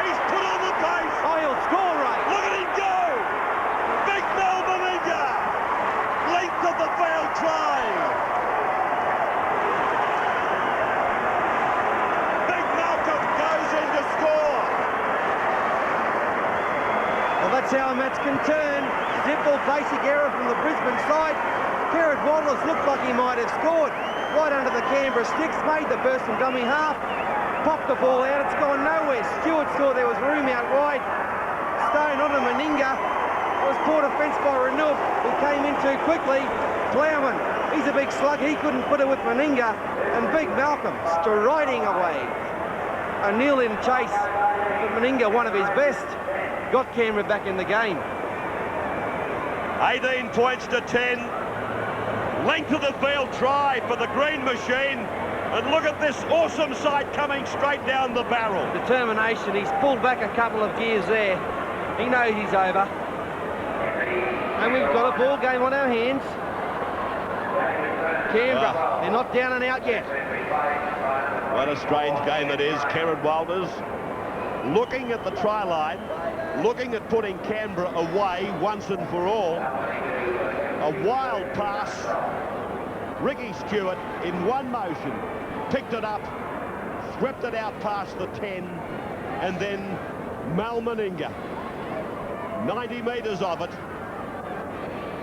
he's put on the pace. Oh, he'll score, Ray. Look at him go. Big Mel Meninga. Length of the failed try. Big Malcolm goes in to score. Well, that's how a match can turn. Simple, basic error from the Brisbane side. Kerrod Walters looked like he might have scored. Right under the Canberra sticks, made the burst from dummy half, popped the ball out, it's gone nowhere. Stewart saw there was room out wide. Stone onto Meninga. It was poor defence by Renouf, who came in too quickly. Plowman, he's a big slug, he couldn't put it with Meninga. And Big Malcolm striding away. A nil-in chase, but Meninga, one of his best, got Canberra back in the game. 18 points to 10. Length of the field try for the Green Machine. And look at this awesome sight coming straight down the barrel. Determination, he's pulled back a couple of gears there. He knows he's over. And we've got a ball game on our hands. Canberra, they're not down and out yet. What a strange game it is. Kerrod Walters looking at the try line, looking at putting Canberra away once and for all. A wild pass. Ricky Stewart in one motion picked it up, swept it out past the 10, and then Mal Meninga. 90 metres of it.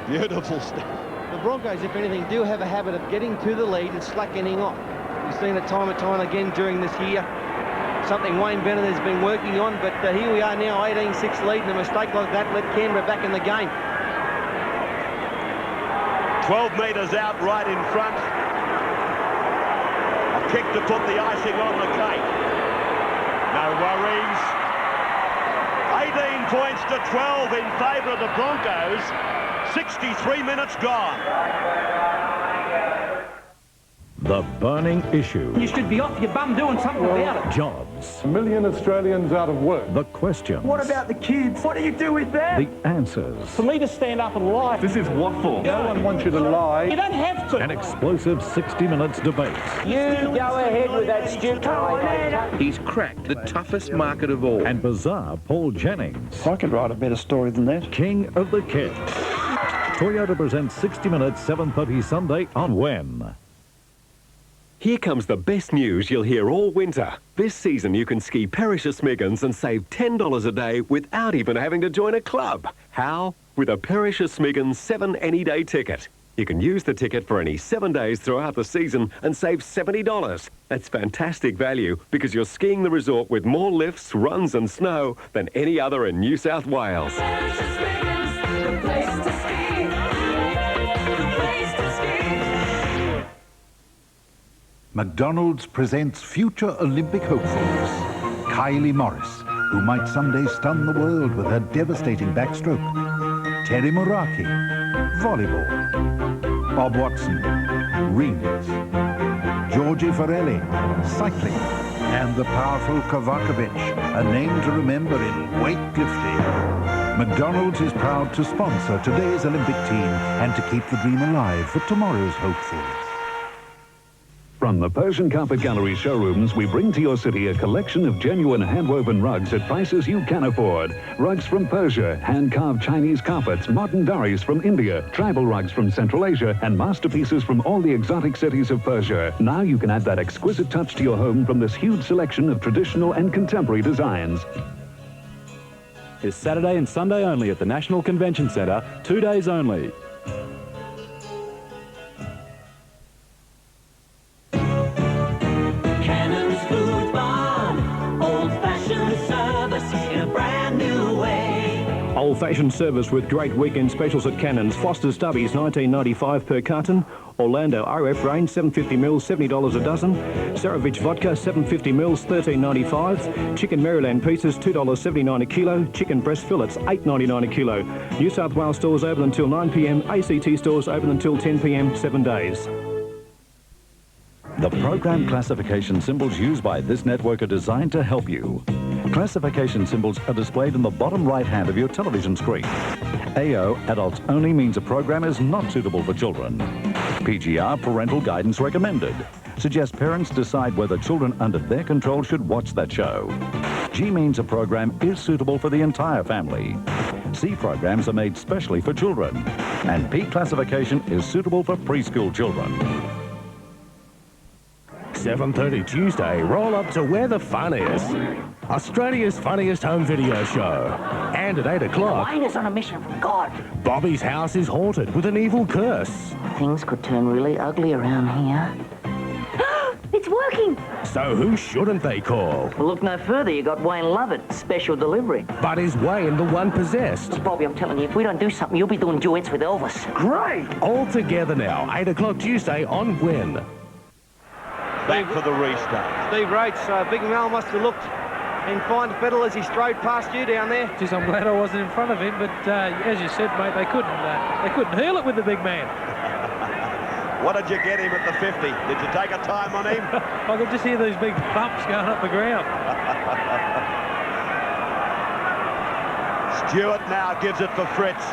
Beautiful stuff. The Broncos, if anything, do have a habit of getting to the lead and slackening off. We've seen it time and time again during this year. Something Wayne Bennett has been working on, but here we are now, 18-6 lead, and a mistake like that let Canberra back in the game. 12 metres out right in front. A kick to put the icing on the cake. No worries. 18 points to 12 in favour of the Broncos. 63 minutes gone. The burning issue. You should be off your bum doing something about it. Jobs. A million Australians out of work. The questions. What about the kids? What do you do with that? The answers. For me to stand up and lie. This is what for? No one wants you to lie. You don't have to. An explosive 60 minutes debate. You go ahead with that stupid. He's cracked the toughest market of all. And bizarre Paul Jennings. I could write a better story than that. King of the Kids. Toyota presents 60 Minutes, 7:30 Sunday on When. Here comes the best news you'll hear all winter. This season you can ski Perisher Smiggins and save $10 a day without even having to join a club. How? With a Perisher Smiggins 7 any-day ticket. You can use the ticket for any 7 days throughout the season and save $70. That's fantastic value because you're skiing the resort with more lifts, runs and snow than any other in New South Wales. McDonald's presents future Olympic hopefuls. Kylie Morris, who might someday stun the world with her devastating backstroke. Terry Muraki, volleyball. Bob Watson, rings. Georgie Farelli, cycling. And the powerful Kovacevic, a name to remember in weightlifting. McDonald's is proud to sponsor today's Olympic team and to keep the dream alive for tomorrow's hopefuls. From the Persian Carpet Gallery showrooms, we bring to your city a collection of genuine hand-woven rugs at prices you can afford. Rugs from Persia, hand-carved Chinese carpets, modern dharis from India, tribal rugs from Central Asia, and masterpieces from all the exotic cities of Persia. Now you can add that exquisite touch to your home from this huge selection of traditional and contemporary designs. Is Saturday and Sunday only at the National Convention Centre, 2 days only. old-fashioned service with great weekend specials at Cannons. Foster's Stubbies, $19.95 per carton. Orlando RF range, 750ml, $70 a dozen. Saravich vodka, 750ml, $13.95. Chicken Maryland pieces, $2.79 a kilo. Chicken breast fillets, $8.99 a kilo. New South Wales stores open until 9 p.m. ACT stores open until 10 p.m. 7 days. The program classification symbols used by this network are designed to help you. Classification symbols are displayed in the bottom right hand of your television screen. AO, adults only, means a program is not suitable for children. PGR, parental guidance recommended. Suggests parents decide whether children under their control should watch that show. G means a program is suitable for the entire family. C programs are made specially for children. And P classification is suitable for preschool children. 7:30 Tuesday, roll up to where the fun is. Australia's funniest home video show. And at 8 o'clock... Wayne is on a mission from God. Bobby's house is haunted with an evil curse. Things could turn really ugly around here. It's working! So who shouldn't they call? Well, look no further. You got Wayne Lovett, special delivery. But is Wayne the one possessed? Bobby, I'm telling you, if we don't do something, you'll be doing duets with Elvis. Great! All together now, 8 o'clock Tuesday on Win. Back for the restart. Steve Roach, Big Mel must have looked and find the pedal as he strode past you down there. Geez, I'm glad I wasn't in front of him, but as you said, mate, they couldn't hurl it with the big man. What did you get him at the 50? Did you take a time on him? I could just hear these big bumps going up the ground. Stewart now gives it for Fritz.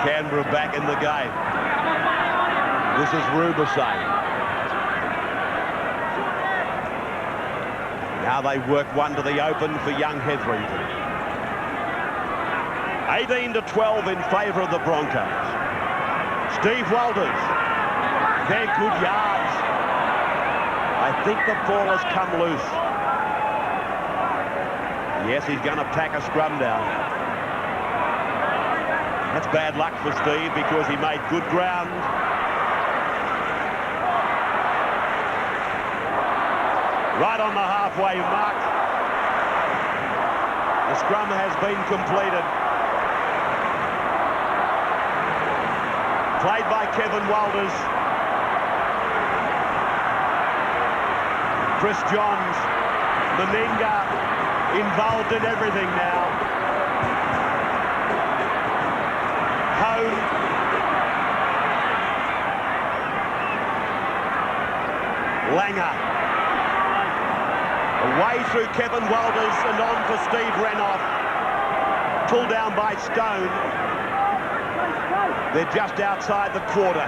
Canberra back in the game. This is Rugby. Now they work one to the open for young Hetherington. 18-12 in favour of the Broncos. Steve Walters. They're good yards. I think the ball has come loose. Yes, he's going to pack a scrum down. That's bad luck for Steve because he made good ground. Right on the halfway mark. The scrum has been completed. Played by Kevin Walters. Chris Johns, Meninga involved in everything now. Home. Langer. Away through Kevin Walters and on for Steve Renoff. Pulled down by Stone. They're just outside the quarter.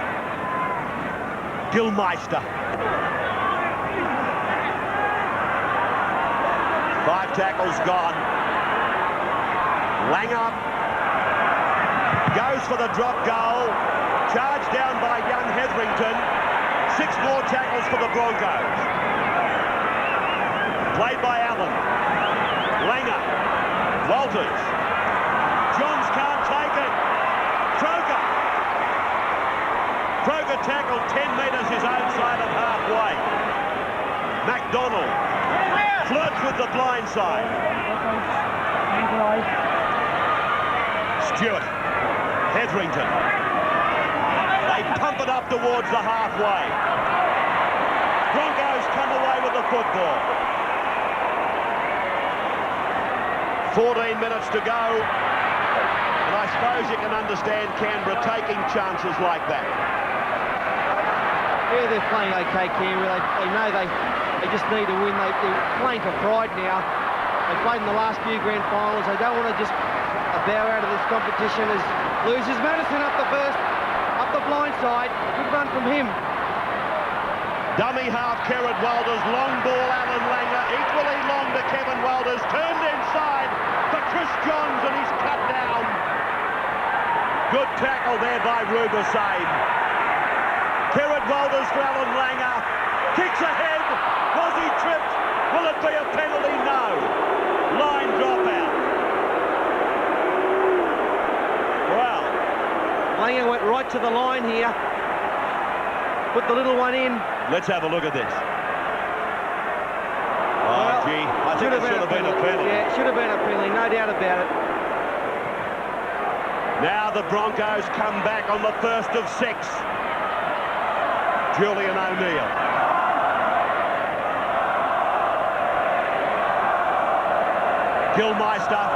Gilmeister. 5 tackles gone. Langer goes for the drop goal. Charged down by young Hetherington. 6 more tackles for the Broncos. Played by Allen. Langer. Walters. Johns can't take it. Croker. Croker tackled 10 metres his own side of halfway. MacDonald flirts with the blind side. Stewart. Hetherington. They pump it up towards the halfway. Broncos come away with the football. 14 minutes to go. And I suppose you can understand Canberra taking chances like that. Yeah, they're playing okay, Canberra. They know they just need to win. They're playing for pride now. They played in the last few grand finals. They don't want to just bow out of this competition as losers. Madison up the first, up the blind side. Good run from him. Dummy half, Kerrod Walters. Long ball, Alan Langer. Equally long to Kevin Walters. Turned inside for Chris Johns, and he's cut down. Good tackle there by Rugby. Kerrod Walters for Alan Langer. Kicks ahead. Was he tripped? Will it be a penalty? No. Line drop out. Well. Langer went right to the line here. Put the little one in. Let's have a look at this. Oh, gee, I think it should have been a penalty. Yeah, it should have been a penalty, no doubt about it. Now the Broncos come back on the first of 6. Julian O'Neill. Gilmeister.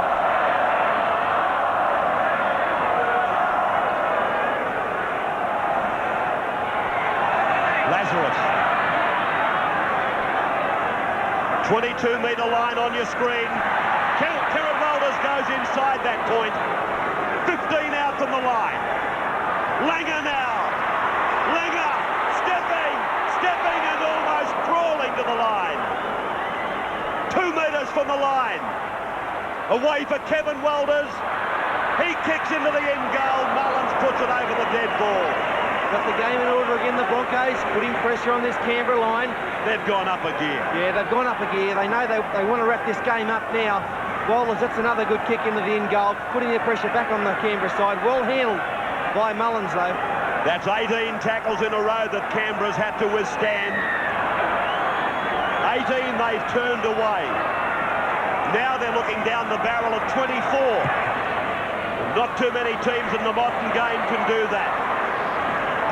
Lazarus. 22-metre line on your screen. Kieran Walters goes inside that point. 15 out from the line. Langer now. Langer stepping and almost crawling to the line. 2 metres from the line. Away for Kevin Walters. He kicks into the end goal. Mullins puts it over the dead ball. Got the game in order again, the Broncos, putting pressure on this Canberra line. They've gone up a gear. Yeah, they've gone up a gear. They know they want to wrap this game up now. Walters, that's another good kick into the end goal, putting the pressure back on the Canberra side. Well handled by Mullins, though. That's 18 tackles in a row that Canberra's had to withstand. 18 they've turned away. Now they're looking down the barrel of 24. Not too many teams in the modern game can do that.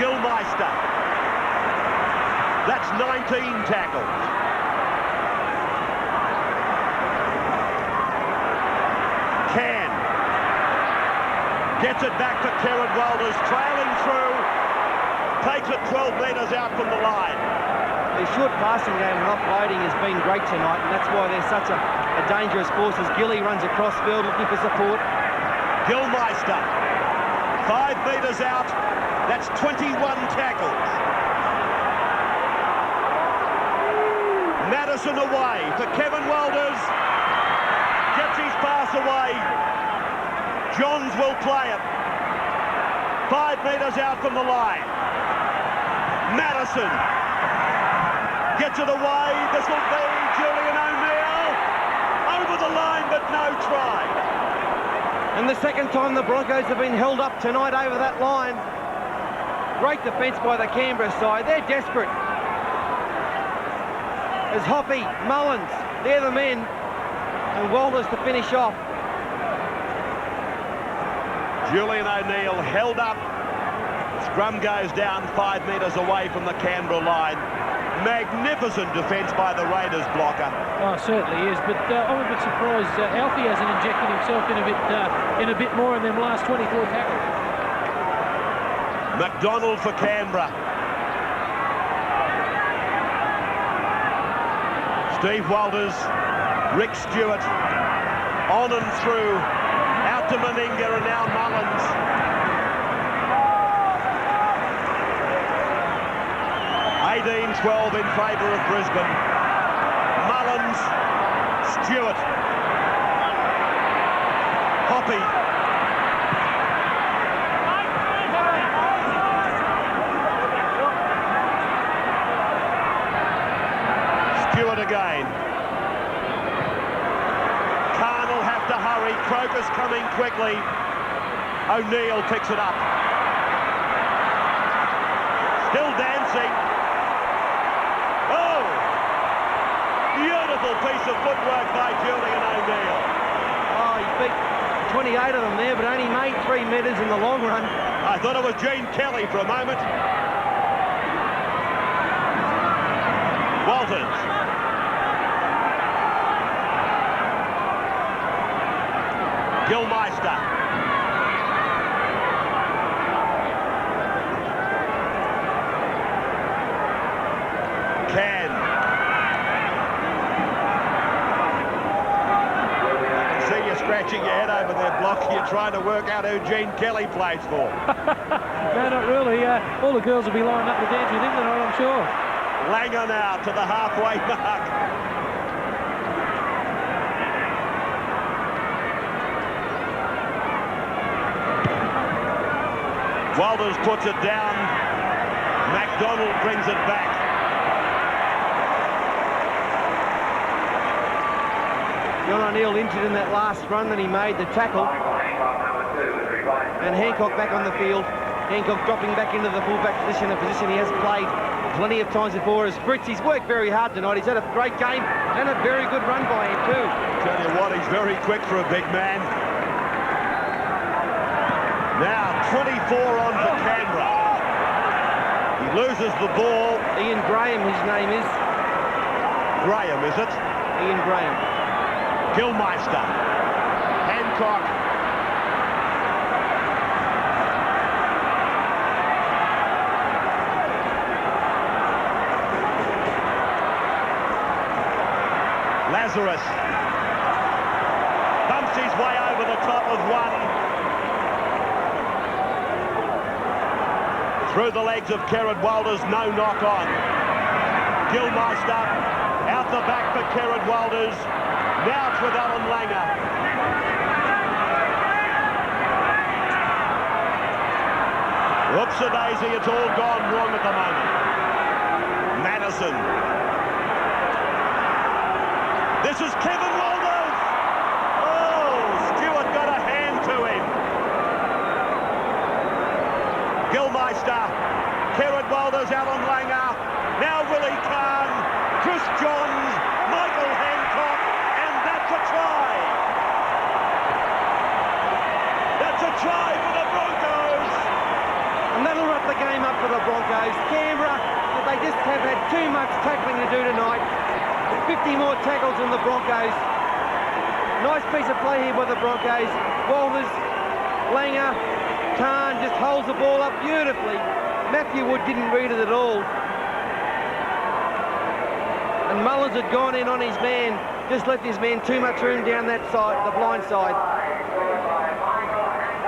Gilmeister. That's 19 tackles. Can. Gets it back to Kieran Walters, trailing through. Takes it 12 metres out from the line. The short passing game and offloading has been great tonight, and that's why they're such a dangerous force as Gilly runs across field looking for support. Gilmeister. 5 metres out. That's 21 tackles. Madison away for Kevin Walters. Gets his pass away. Johns will play it. 5 metres out from the line. Madison gets it away. This will be Julian O'Neill. Over the line, but no try. And the second time the Broncos have been held up tonight over that line. Great defence by the Canberra side. They're desperate. As Hoppy, Mullins, they're the men. And Walters to finish off. Julian O'Neill held up. Scrum goes down 5 metres away from the Canberra line. Magnificent defence by the Raiders blocker. Oh, certainly is, but I'm a bit surprised Alfie hasn't injected himself in a bit more in them last 24 tackles. McDonald for Canberra. Steve Walters, Rick Stewart, on and through, out to Meninga and now Mullins. (18-12) in favour of Brisbane. Mullins, Stewart, Hoppy. Stewart again. Khan will have to hurry. Crocus coming quickly. O'Neill picks it up. Still dancing. Oh! Beautiful piece of footwork by Julian O'Neill. Oh, he beat 28 of them there, but only made 3 metres in the long run. I thought it was Gene Kelly for a moment. Walters. Gilmeister. Can. I can see you scratching your head over there, Block. You're trying to work out who Gene Kelly plays for. No, not really. All the girls will be lined up to dance with him tonight, I'm sure. Langer now to the halfway mark. Walters puts it down. McDonald brings it back. John O'Neill injured in that last run that he made, the tackle. And Hancock back on the field. Hancock dropping back into the fullback position, a position he has played plenty of times before as Fritz. He's worked very hard tonight. He's had a great game and a very good run by him too. Tell you what, he's very quick for a big man. Now 24 on for Canberra. He loses the ball. Ian Graham, his name is. Graham, is it? Ian Graham. Gilmeister. Hancock. Lazarus bumps his way over the top of one. Through the legs of Kerrod Walters, no knock on. Gilmeister out the back for Kerrod Walters. Now it's with Alan Langer. Whoops-a-daisy, it's all gone wrong at the moment. Madison. This is Kevin Walters. Oh, Stewart got a hand to him. Gilmeister, Kerrod Walters, Alan Langer, now Willie Kahn, Chris Johns, Michael Hancock, and that's a try. That's a try for the Broncos. And that'll wrap the game up for the Broncos. Canberra, they just have had too much tackling to do tonight. 50 more tackles than the Broncos. Nice piece of play here by the Broncos. Walters, Langer, Kahn just holds the ball up beautifully. Matthew Wood didn't read it at all. And Mullins had gone in on his man, just left his man too much room down that side, the blind side.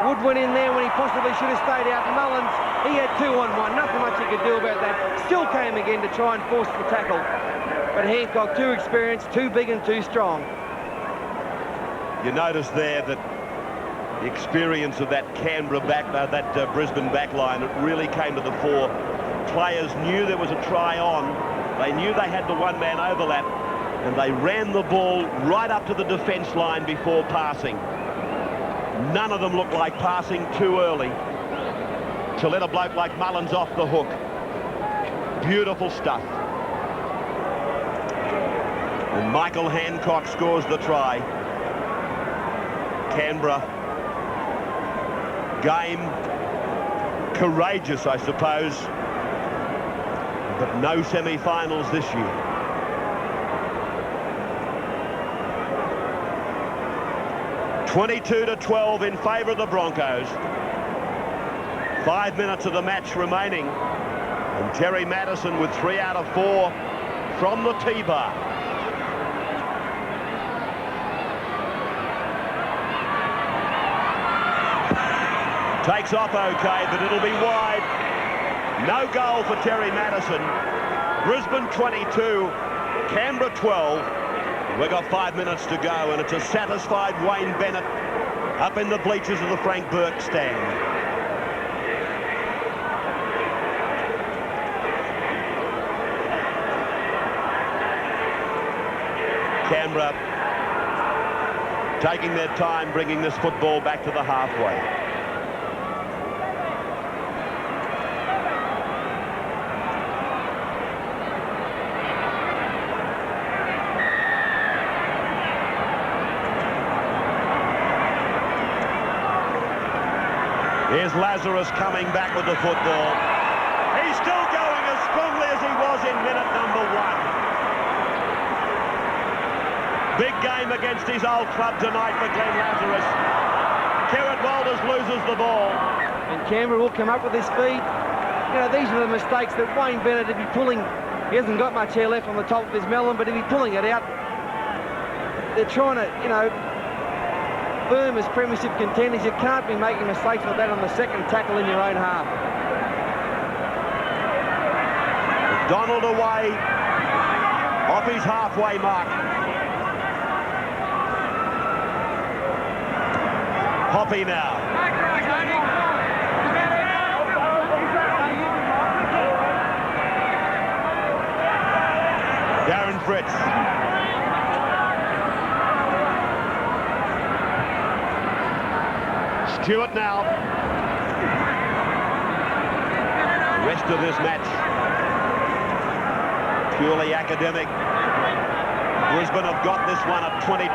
Wood went in there when he possibly should have stayed out. Mullins, he had 2-on-1, nothing much he could do about that. Still came again to try and force the tackle. But Hancock, too experienced, too big and too strong. You notice there that the experience of that Canberra that Brisbane back line, it really came to the fore. Players knew there was a try on. They knew they had the one-man overlap, and they ran the ball right up to the defence line before passing. None of them looked like passing too early to let a bloke like Mullins off the hook. Beautiful stuff. And Michael Hancock scores the try. Canberra. Game. Courageous, I suppose. But no semi-finals this year. (22-12) in favour of the Broncos. 5 minutes of the match remaining. And Terry Madison with 3 out of 4 from the T-bar. Takes off okay, but it'll be wide. No goal for Terry Madison. Brisbane 22, Canberra 12. We've got 5 minutes to go, and it's a satisfied Wayne Bennett up in the bleachers of the Frank Burke stand. Canberra taking their time bringing this football back to the halfway. Here's Lazarus coming back with the football. He's still going as strongly as he was in minute number 1. Big game against his old club tonight for Glenn Lazarus. Kerrod Walters loses the ball. And Canberra will come up with his feet. You know, these are the mistakes that Wayne Bennett, if he's pulling, he hasn't got much hair left on the top of his melon, but if he's pulling it out, they're trying to, you know, firm as premiership contenders. You can't be making mistakes like that on the second tackle in your own half. Donald away off his halfway mark. Hoppy now. Darren Fritz. Stewart now. The rest of this match Purely academic. Brisbane have got this one at 22-12.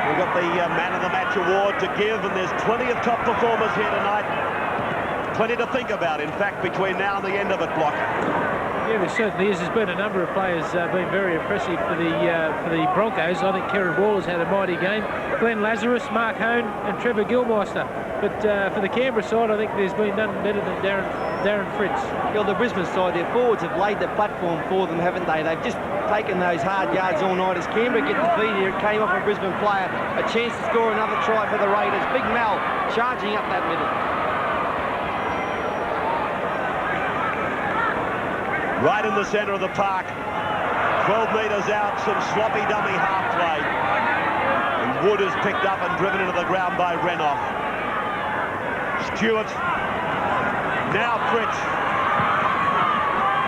We've got the Man of the Match award to give, and there's plenty of top performers here tonight. Plenty to think about, in fact, between now and the end of it, Block. Yeah, there certainly is. There's been a number of players been very impressive for the Broncos. I think Kerrod Waller's had a mighty game. Glenn Lazarus, Mark Hone and Trevor Gilmeister. But for the Canberra side, I think there's been none better than Darren Fritz. Well, the Brisbane side, their forwards have laid the platform for them, haven't they? They've just taken those hard yards all night. As Canberra get the feed here, it came off a Brisbane player. A chance to score another try for the Raiders. Big Mal charging up that middle. Right in the centre of the park. 12 metres out, some sloppy dummy half play. And Wood is picked up and driven into the ground by Renoff. Stewart. Now Fritz.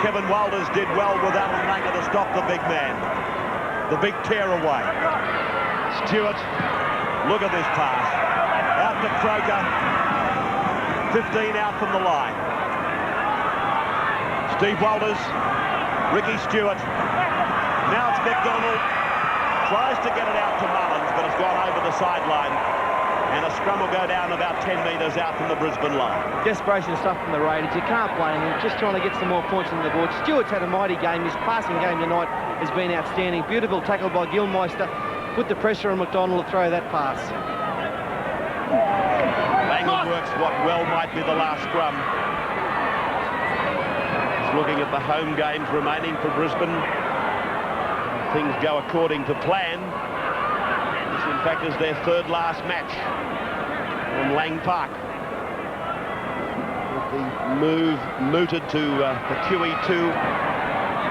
Kevin Walters did well with Alan Langer to stop the big man. The big tear away. Stewart. Look at this pass. Out to Croker. 15 out from the line. Steve Walters, Ricky Stewart. Now it's McDonald. Tries to get it out to Mullins, but it's gone over the sideline. And a scrum will go down about 10 metres out from the Brisbane line. Desperation stuff from the Raiders. You can't blame them. Just trying to get some more points on the board. Stewart's had a mighty game. His passing game tonight has been outstanding. Beautiful tackle by Gilmeister. Put the pressure on McDonald to throw that pass. Langer works what well might be the last scrum. Looking at the home games remaining for Brisbane. Things go according to plan. This, in fact, is their third last match on Lang Park. With the move mooted to the QE2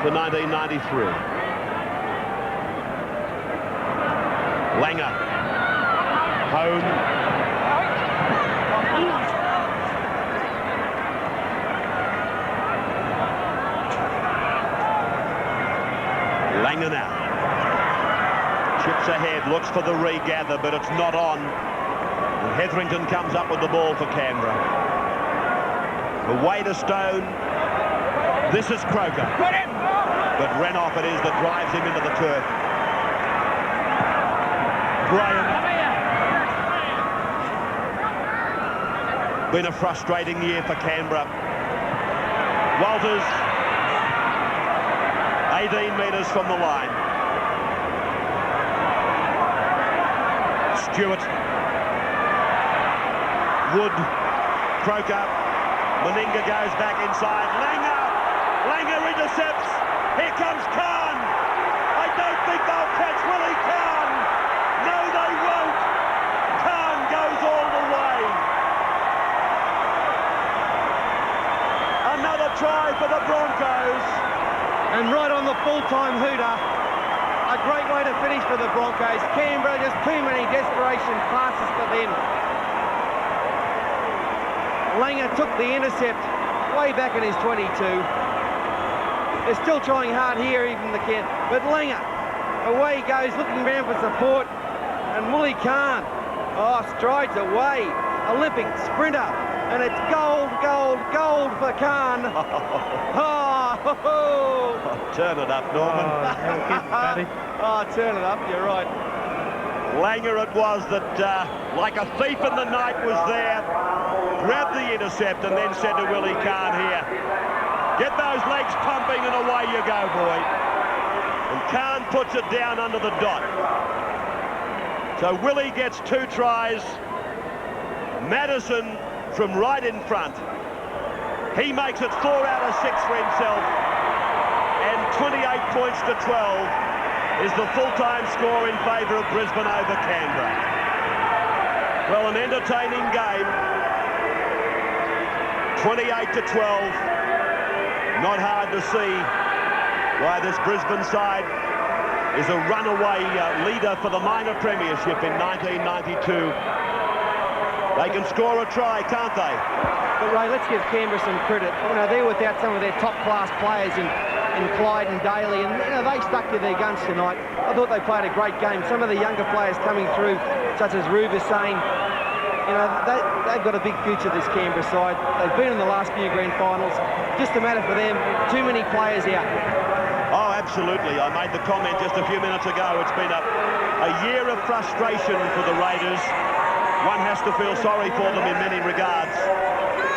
for 1993. Langer. Home. Langer now. Chips ahead, looks for the regather, but it's not on. And Hetherington comes up with the ball for Canberra. Away to Stone. This is Croker. But Renoff it is that drives him into the turf. Graham. Been a frustrating year for Canberra. Walters. 18 metres from the line. Stewart. Wood. Croker. Meninga goes back inside. Langer intercepts. Here comes Khan. I don't think they'll catch Willie Khan. No, they won't. Khan goes all the way. Another try for the Broncos. And right on the full-time hooter. A great way to finish for the Broncos. Canberra, just too many desperation passes for them. Langer took the intercept way back in his 22. They're still trying hard here, even the kid. But Langer, away he goes, looking around for support. And Willie Khan, strides away. Olympic sprinter. And it's gold, gold, gold for Khan. Turn it up, Norman. Turn it up, you're right. Langer it was that, like a thief in the night, was there, grabbed the intercept and then said to Willie Khan here, get those legs pumping and away you go, boy. And Khan puts it down under the dot. So Willie gets 2 tries. Madison from right in front. He makes it 4 out of 6 for himself. And 28 points to 12 is the full-time score in favour of Brisbane over Canberra. Well, an entertaining game. 28 to 12. Not hard to see why this Brisbane side is a runaway leader for the minor premiership in 1992. They can score a try, can't they? But Ray, let's give Canberra some credit. You know, they're without some of their top-class players in Clyde and Daly, and you know, they stuck to their guns tonight. I thought they played a great game. Some of the younger players coming through, such as Rugby, you know, they've got a big future, this Canberra side. They've been in the last few grand finals. just a matter for them. Too many players out. Oh, absolutely. I made the comment just a few minutes ago. It's been a year of frustration for the Raiders. One has to feel sorry for them in many regards.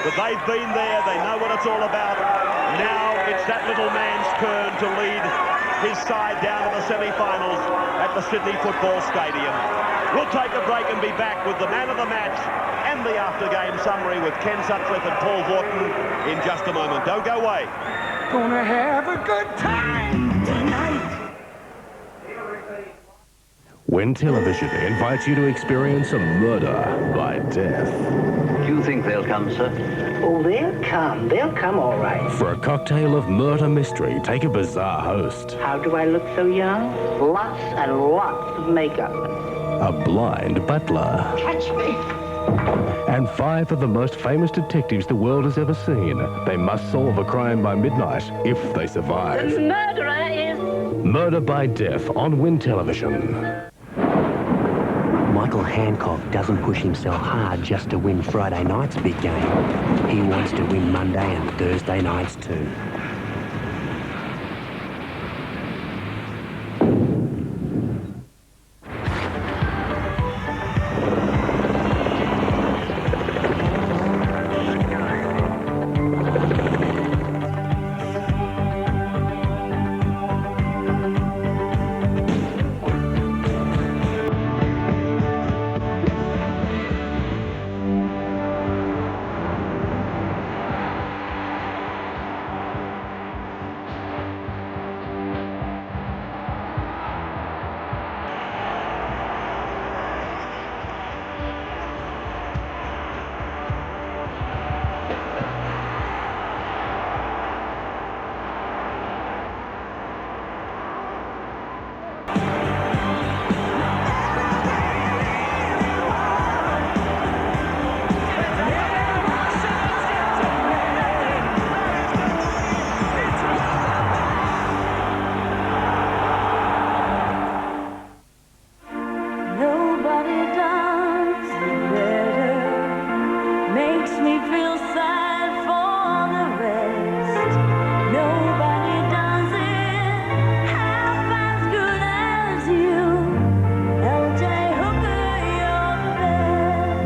But they've been there. They know what it's all about. Now it's that little man's turn to lead his side down to the semi-finals at the Sydney Football Stadium. We'll take a break and be back with the man of the match and the after-game summary with Ken Sutcliffe and Paul Vorton in just a moment. Don't go away. Gonna have a good time tonight. When television invites you to experience a murder by death. Do you think they'll come, sir? Oh, they'll come. They'll come all right. For a cocktail of murder mystery, take a bizarre host. How do I look so young? Lots and lots of makeup. A blind butler. Catch me. And 5 of the most famous detectives the world has ever seen. They must solve a crime by midnight if they survive. The murderer is... Murder by Death on Win Television. Michael Hancock doesn't push himself hard just to win Friday night's big game. He wants to win Monday and Thursday nights too.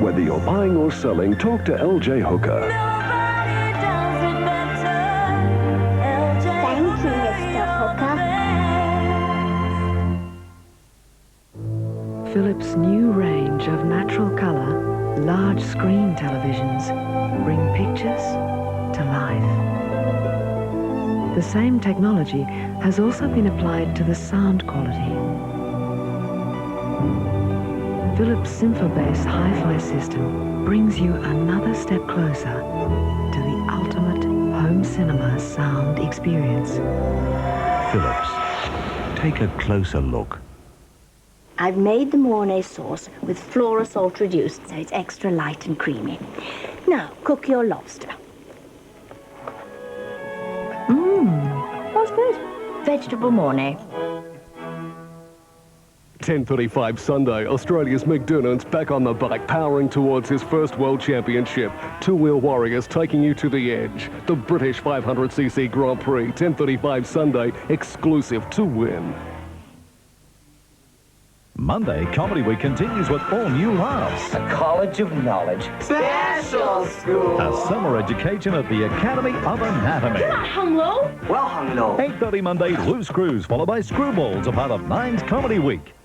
Whether you're buying or selling, talk to LJ Hooker. Thank you, Mr. Hooker. Philips' new range of natural colour, large screen televisions bring pictures to life. The same technology has also been applied to the sound quality. Philips Symphobase hi-fi system brings you another step closer to the ultimate home cinema sound experience. Philips, take a closer look. I've made the Mornay sauce with flora salt reduced, so it's extra light and creamy. Now, cook your lobster. What's good? Vegetable Mornay. 10:35 Sunday, Australia's McDernon's back on the bike, powering towards his first World Championship. Two-wheel warriors taking you to the edge. The British 500cc Grand Prix, 10:35 Sunday, exclusive to Win. Monday, Comedy Week continues with all new laughs. A College of Knowledge. Special School. A summer education at the Academy of Anatomy. You're not hung low. Well hung low. 8:30 Monday, Loose Screws, followed by Screwballs, a part of Nine's Comedy Week.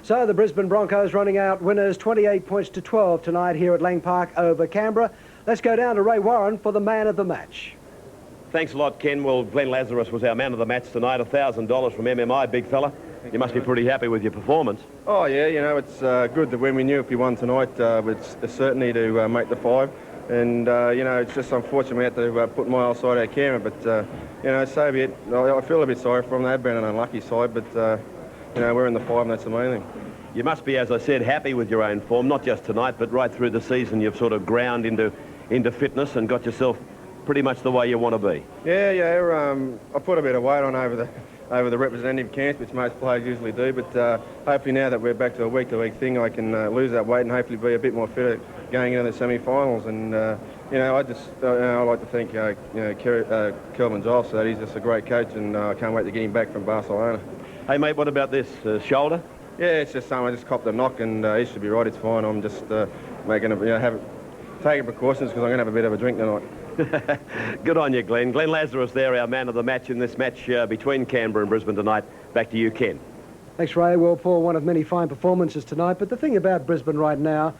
So the Brisbane Broncos running out winners 28 points to 12 tonight here at Lang Park over Canberra. Let's go down to Ray Warren for the man of the match. Thanks a lot, Ken. Well, Glenn Lazarus was our man of the match tonight, $1,000 from MMI, big fella. You must be pretty happy with your performance. Oh, yeah, you know, it's good that when we knew if we won tonight, it's a certainty to make the 5. And, you know, it's just unfortunate we had to put my old side out of camera, but, you know, so be it. I feel a bit sorry for them. They've been an unlucky side, but, you know, we're in the 5 and that's the main thing. You must be, as I said, happy with your own form, not just tonight, but right through the season. You've sort of ground into fitness and got yourself pretty much the way you want to be. Yeah, I put a bit of weight on over the representative camps, which most players usually do, but hopefully now that we're back to a week-to-week thing, I can lose that weight and hopefully be a bit more fitter going into the semi-finals. And you know, I just I like to thank Kelvin Giles for that. He's just a great coach, and I can't wait to get him back from Barcelona. Hey, mate, what about this? Shoulder? Yeah, it's just something. I just copped a knock, and he should be right. It's fine. I'm just taking precautions because I'm going to have a bit of a drink tonight. Good on you, Glenn. Glenn Lazarus there, our man of the match in this match between Canberra and Brisbane tonight. Back to you, Ken. Thanks, Ray. Well, Paul, one of many fine performances tonight. But the thing about Brisbane right now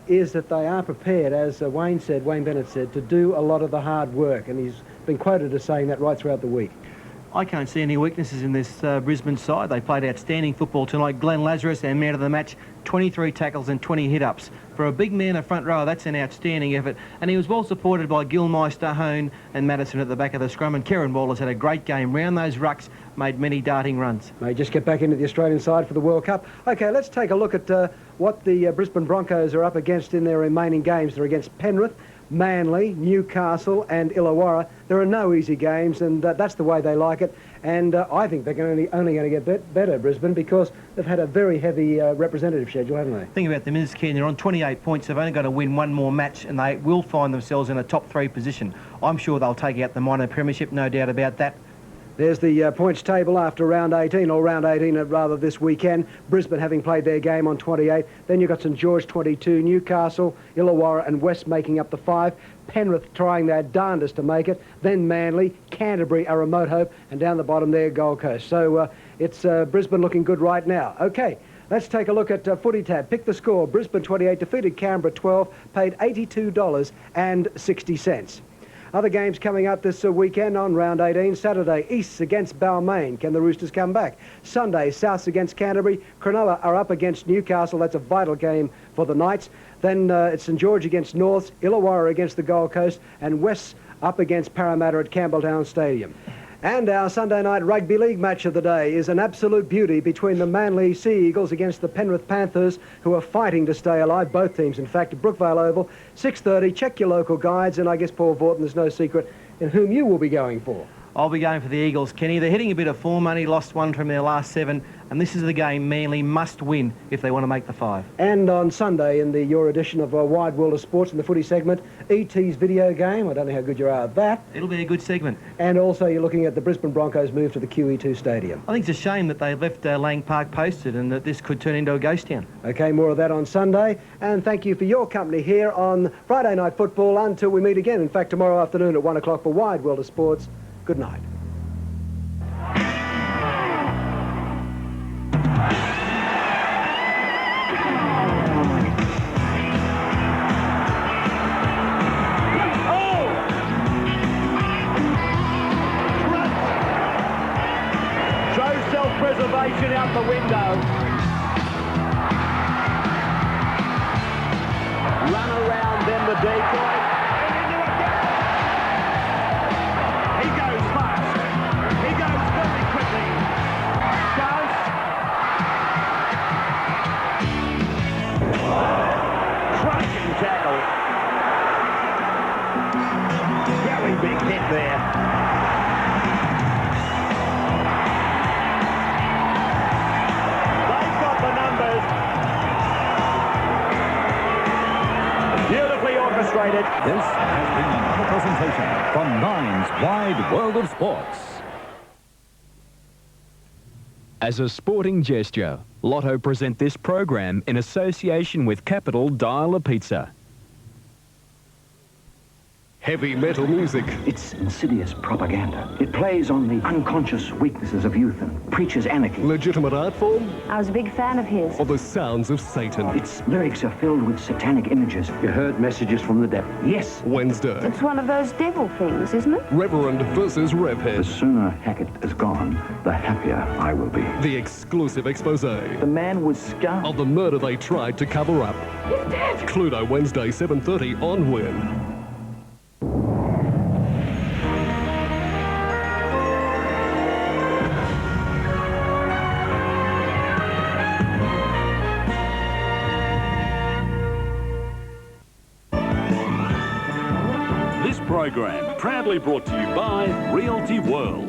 is that they are prepared, as Wayne Bennett said, to do a lot of the hard work. And he's been quoted as saying that right throughout the week. I can't see any weaknesses in this Brisbane side. They played outstanding football tonight. Glenn Lazarus, our man of the match, 23 tackles and 20 hit-ups. For a big man in the front row, that's an outstanding effort. And he was well supported by Gilmeister, Hone and Madison at the back of the scrum. And Kieran Waller's had a great game. Round those rucks, made many darting runs. May just get back into the Australian side for the World Cup. OK, let's take a look at what the Brisbane Broncos are up against in their remaining games. They're against Penrith, Manly, Newcastle and Illawarra. There are no easy games, and that's the way they like it. And I think they're only going to get better, Brisbane, because they've had a very heavy representative schedule, haven't they? Think about them, is Ken, they're on 28 points. They've only got to win one more match, and they will find themselves in a top 3 position. I'm sure they'll take out the minor premiership, no doubt about that. There's the points table after round 18, or round 18 rather this weekend. Brisbane having played their game on 28. Then you've got St George 22, Newcastle, Illawarra and West making up the 5. Penrith trying their darndest to make it. Then Manly, Canterbury, a remote hope. And down the bottom there, Gold Coast. So it's Brisbane looking good right now. OK, let's take a look at Footy Tab. Pick the score. Brisbane 28 defeated Canberra 12, paid $82.60. Other games coming up this weekend on round 18. Saturday, Easts against Balmain. Can the Roosters come back? Sunday, Souths against Canterbury. Cronulla are up against Newcastle. That's a vital game for the Knights. Then it's St George against Norths, Illawarra against the Gold Coast, and Wests up against Parramatta at Campbelltown Stadium. And our Sunday night rugby league match of the day is an absolute beauty between the Manly Sea Eagles against the Penrith Panthers, who are fighting to stay alive, both teams, in fact, at Brookvale Oval, 6:30. Check your local guides, and I guess, Paul Vorton, there's no secret in whom you will be going for. I'll be going for the Eagles, Kenny. They're hitting a bit of form, only lost one from their last 7, and this is the game Manly must win if they want to make the 5. And on Sunday, in your edition of Wide World of Sports in the footy segment, E.T.'s video game. I don't know how good you are at that. It'll be a good segment. And also you're looking at the Brisbane Broncos move to the QE2 Stadium. I think it's a shame that they left Lang Park posted and that this could turn into a ghost town. OK, more of that on Sunday. And thank you for your company here on Friday Night Football until we meet again. In fact, tomorrow afternoon at 1 o'clock for Wide World of Sports. Good night. Self-preservation out the window. Run around, then the decoy. And into a gap. He goes fast. He goes very quickly. Goes. Crunching tackle. Very big hit there. Beautifully orchestrated. This has been another presentation from Nine's Wide World of Sports. As a sporting gesture, Lotto present this program in association with Capital Dial a Pizza. Heavy metal music. It's insidious propaganda. It plays on the unconscious weaknesses of youth and preaches anarchy. Legitimate art form? I was a big fan of his. Or the sounds of Satan? Its lyrics are filled with satanic images. You heard messages from the devil. Yes. Wednesday. It's one of those devil things, isn't it? Reverend versus Revhead. The sooner Hackett is gone, the happier I will be. The exclusive expose. The man was scarred. Of the murder they tried to cover up. He's dead. Cluedo, Wednesday, 7:30 on Win. This program proudly brought to you by Realty World.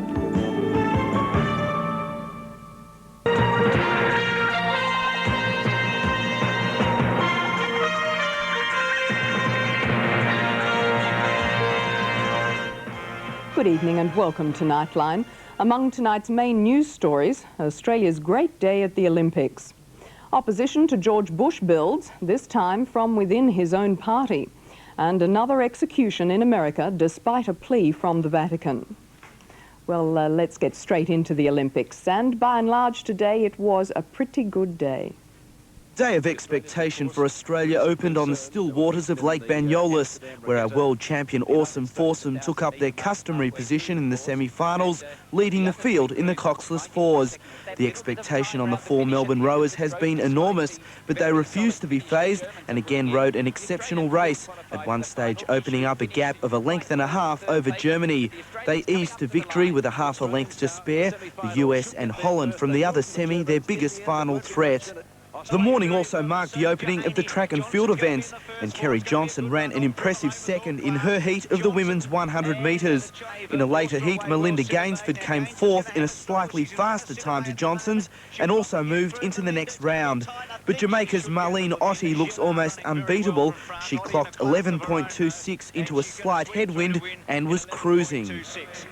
Good evening and welcome to Nightline. Among tonight's main news stories, Australia's great day at the Olympics. Opposition to George Bush builds, this time from within his own party. And another execution in America despite a plea from the Vatican. Well, let's get straight into the Olympics. And by and large today, it was a pretty good day. Day of expectation for Australia opened on the still waters of Lake Banyoles, where our world champion Awesome Foursome took up their customary position in the semi-finals, leading the field in the coxless fours. The expectation on the four Melbourne rowers has been enormous, but they refused to be phased and again rode an exceptional race, at one stage opening up a gap of 1.5 lengths over Germany. They eased to victory with a half a length to spare, the US and Holland from the other semi their biggest final threat. The morning also marked the opening of the track and field events, and Kerry Johnson ran an impressive second in her heat of the women's 100 metres. In a later heat, Melinda Gainsford came fourth in a slightly faster time to Johnson's and also moved into the next round. But Jamaica's Marlene Ottey looks almost unbeatable. She clocked 11.26 into a slight headwind and was cruising.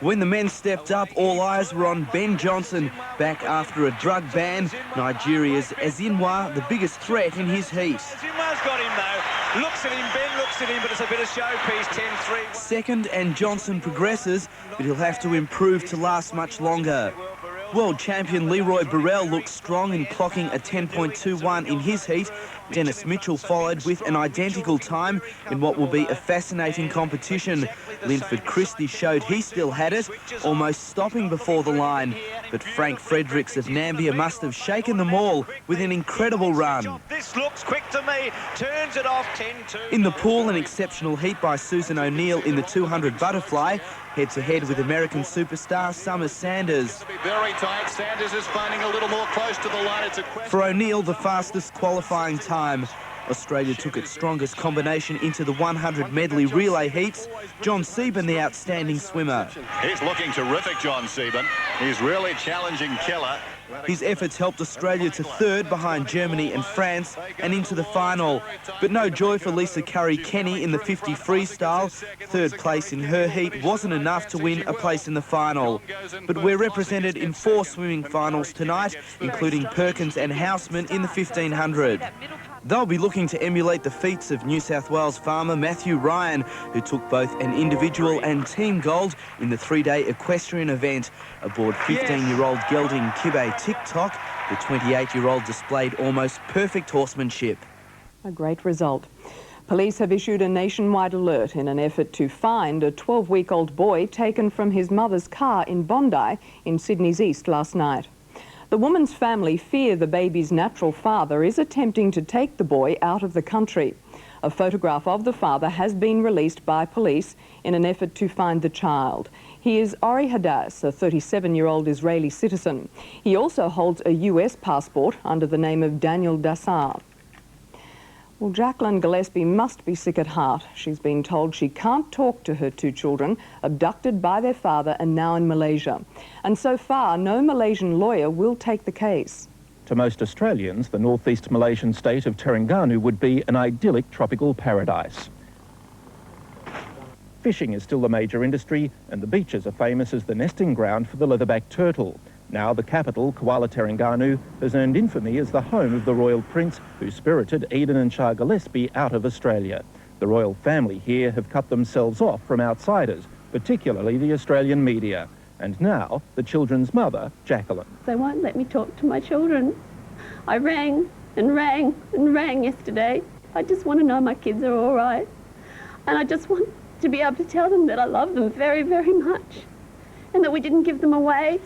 When the men stepped up, all eyes were on Ben Johnson, back after a drug ban. Nigeria's Ezinwa, the biggest threat in his heat. Ezinwa's got him though. Looks at him, Ben looks at him, but it's a bit of showpiece, 10-3. Second, and Johnson progresses, but he'll have to improve to last much longer. World champion Leroy Burrell looks strong in clocking a 10.21 in his heat. Dennis Mitchell followed with an identical time in what will be a fascinating competition. Linford Christie showed he still had it, almost stopping before the line. But Frank Fredericks of Nambia must have shaken them all with an incredible run. This looks quick to me, turns it off 10-2. In the pool, an exceptional heat by Susan O'Neill in the 200 butterfly, head-to-head with American superstar Summer Sanders. Very tight. Sanders is finding a little more close to the line. It's a question. For O'Neill, the fastest qualifying time. Australia took its strongest combination into the 100 medley relay heats. John Seaborn, the outstanding swimmer. He's looking terrific, John Seaborn. He's really challenging Keller. His efforts helped Australia to third behind Germany and France and into the final. But no joy for Lisa Curry-Kenny in the 50 freestyle. Third place in her heat wasn't enough to win a place in the final. But we're represented in 4 swimming finals tonight, including Perkins and Houseman in the 1500. They'll be looking to emulate the feats of New South Wales farmer Matthew Ryan, who took both an individual and team gold in the 3-day equestrian event. Aboard 15-year-old gelding Kibbe TikTok, the 28-year-old displayed almost perfect horsemanship. A great result. Police have issued a nationwide alert in an effort to find a 12-week-old boy taken from his mother's car in Bondi in Sydney's east last night. The woman's family fear the baby's natural father is attempting to take the boy out of the country. A photograph of the father has been released by police in an effort to find the child. He is Ori Hadass, a 37-year-old Israeli citizen. He also holds a US passport under the name of Daniel Dassar. Well, Jacqueline Gillespie must be sick at heart. She's been told she can't talk to her 2 children, abducted by their father and now in Malaysia. And so far, no Malaysian lawyer will take the case. To most Australians, the northeast Malaysian state of Terengganu would be an idyllic tropical paradise. Fishing is still a major industry, and the beaches are famous as the nesting ground for the leatherback turtle. Now the capital, Kuala Terengganu, has earned infamy as the home of the royal prince who spirited Eden and Shah Gillespie out of Australia. The royal family here have cut themselves off from outsiders, particularly the Australian media. And now, the children's mother, Jacqueline. They won't let me talk to my children. I rang and rang and rang yesterday. I just want to know my kids are all right. And I just want to be able to tell them that I love them very, very much. And that we didn't give them away.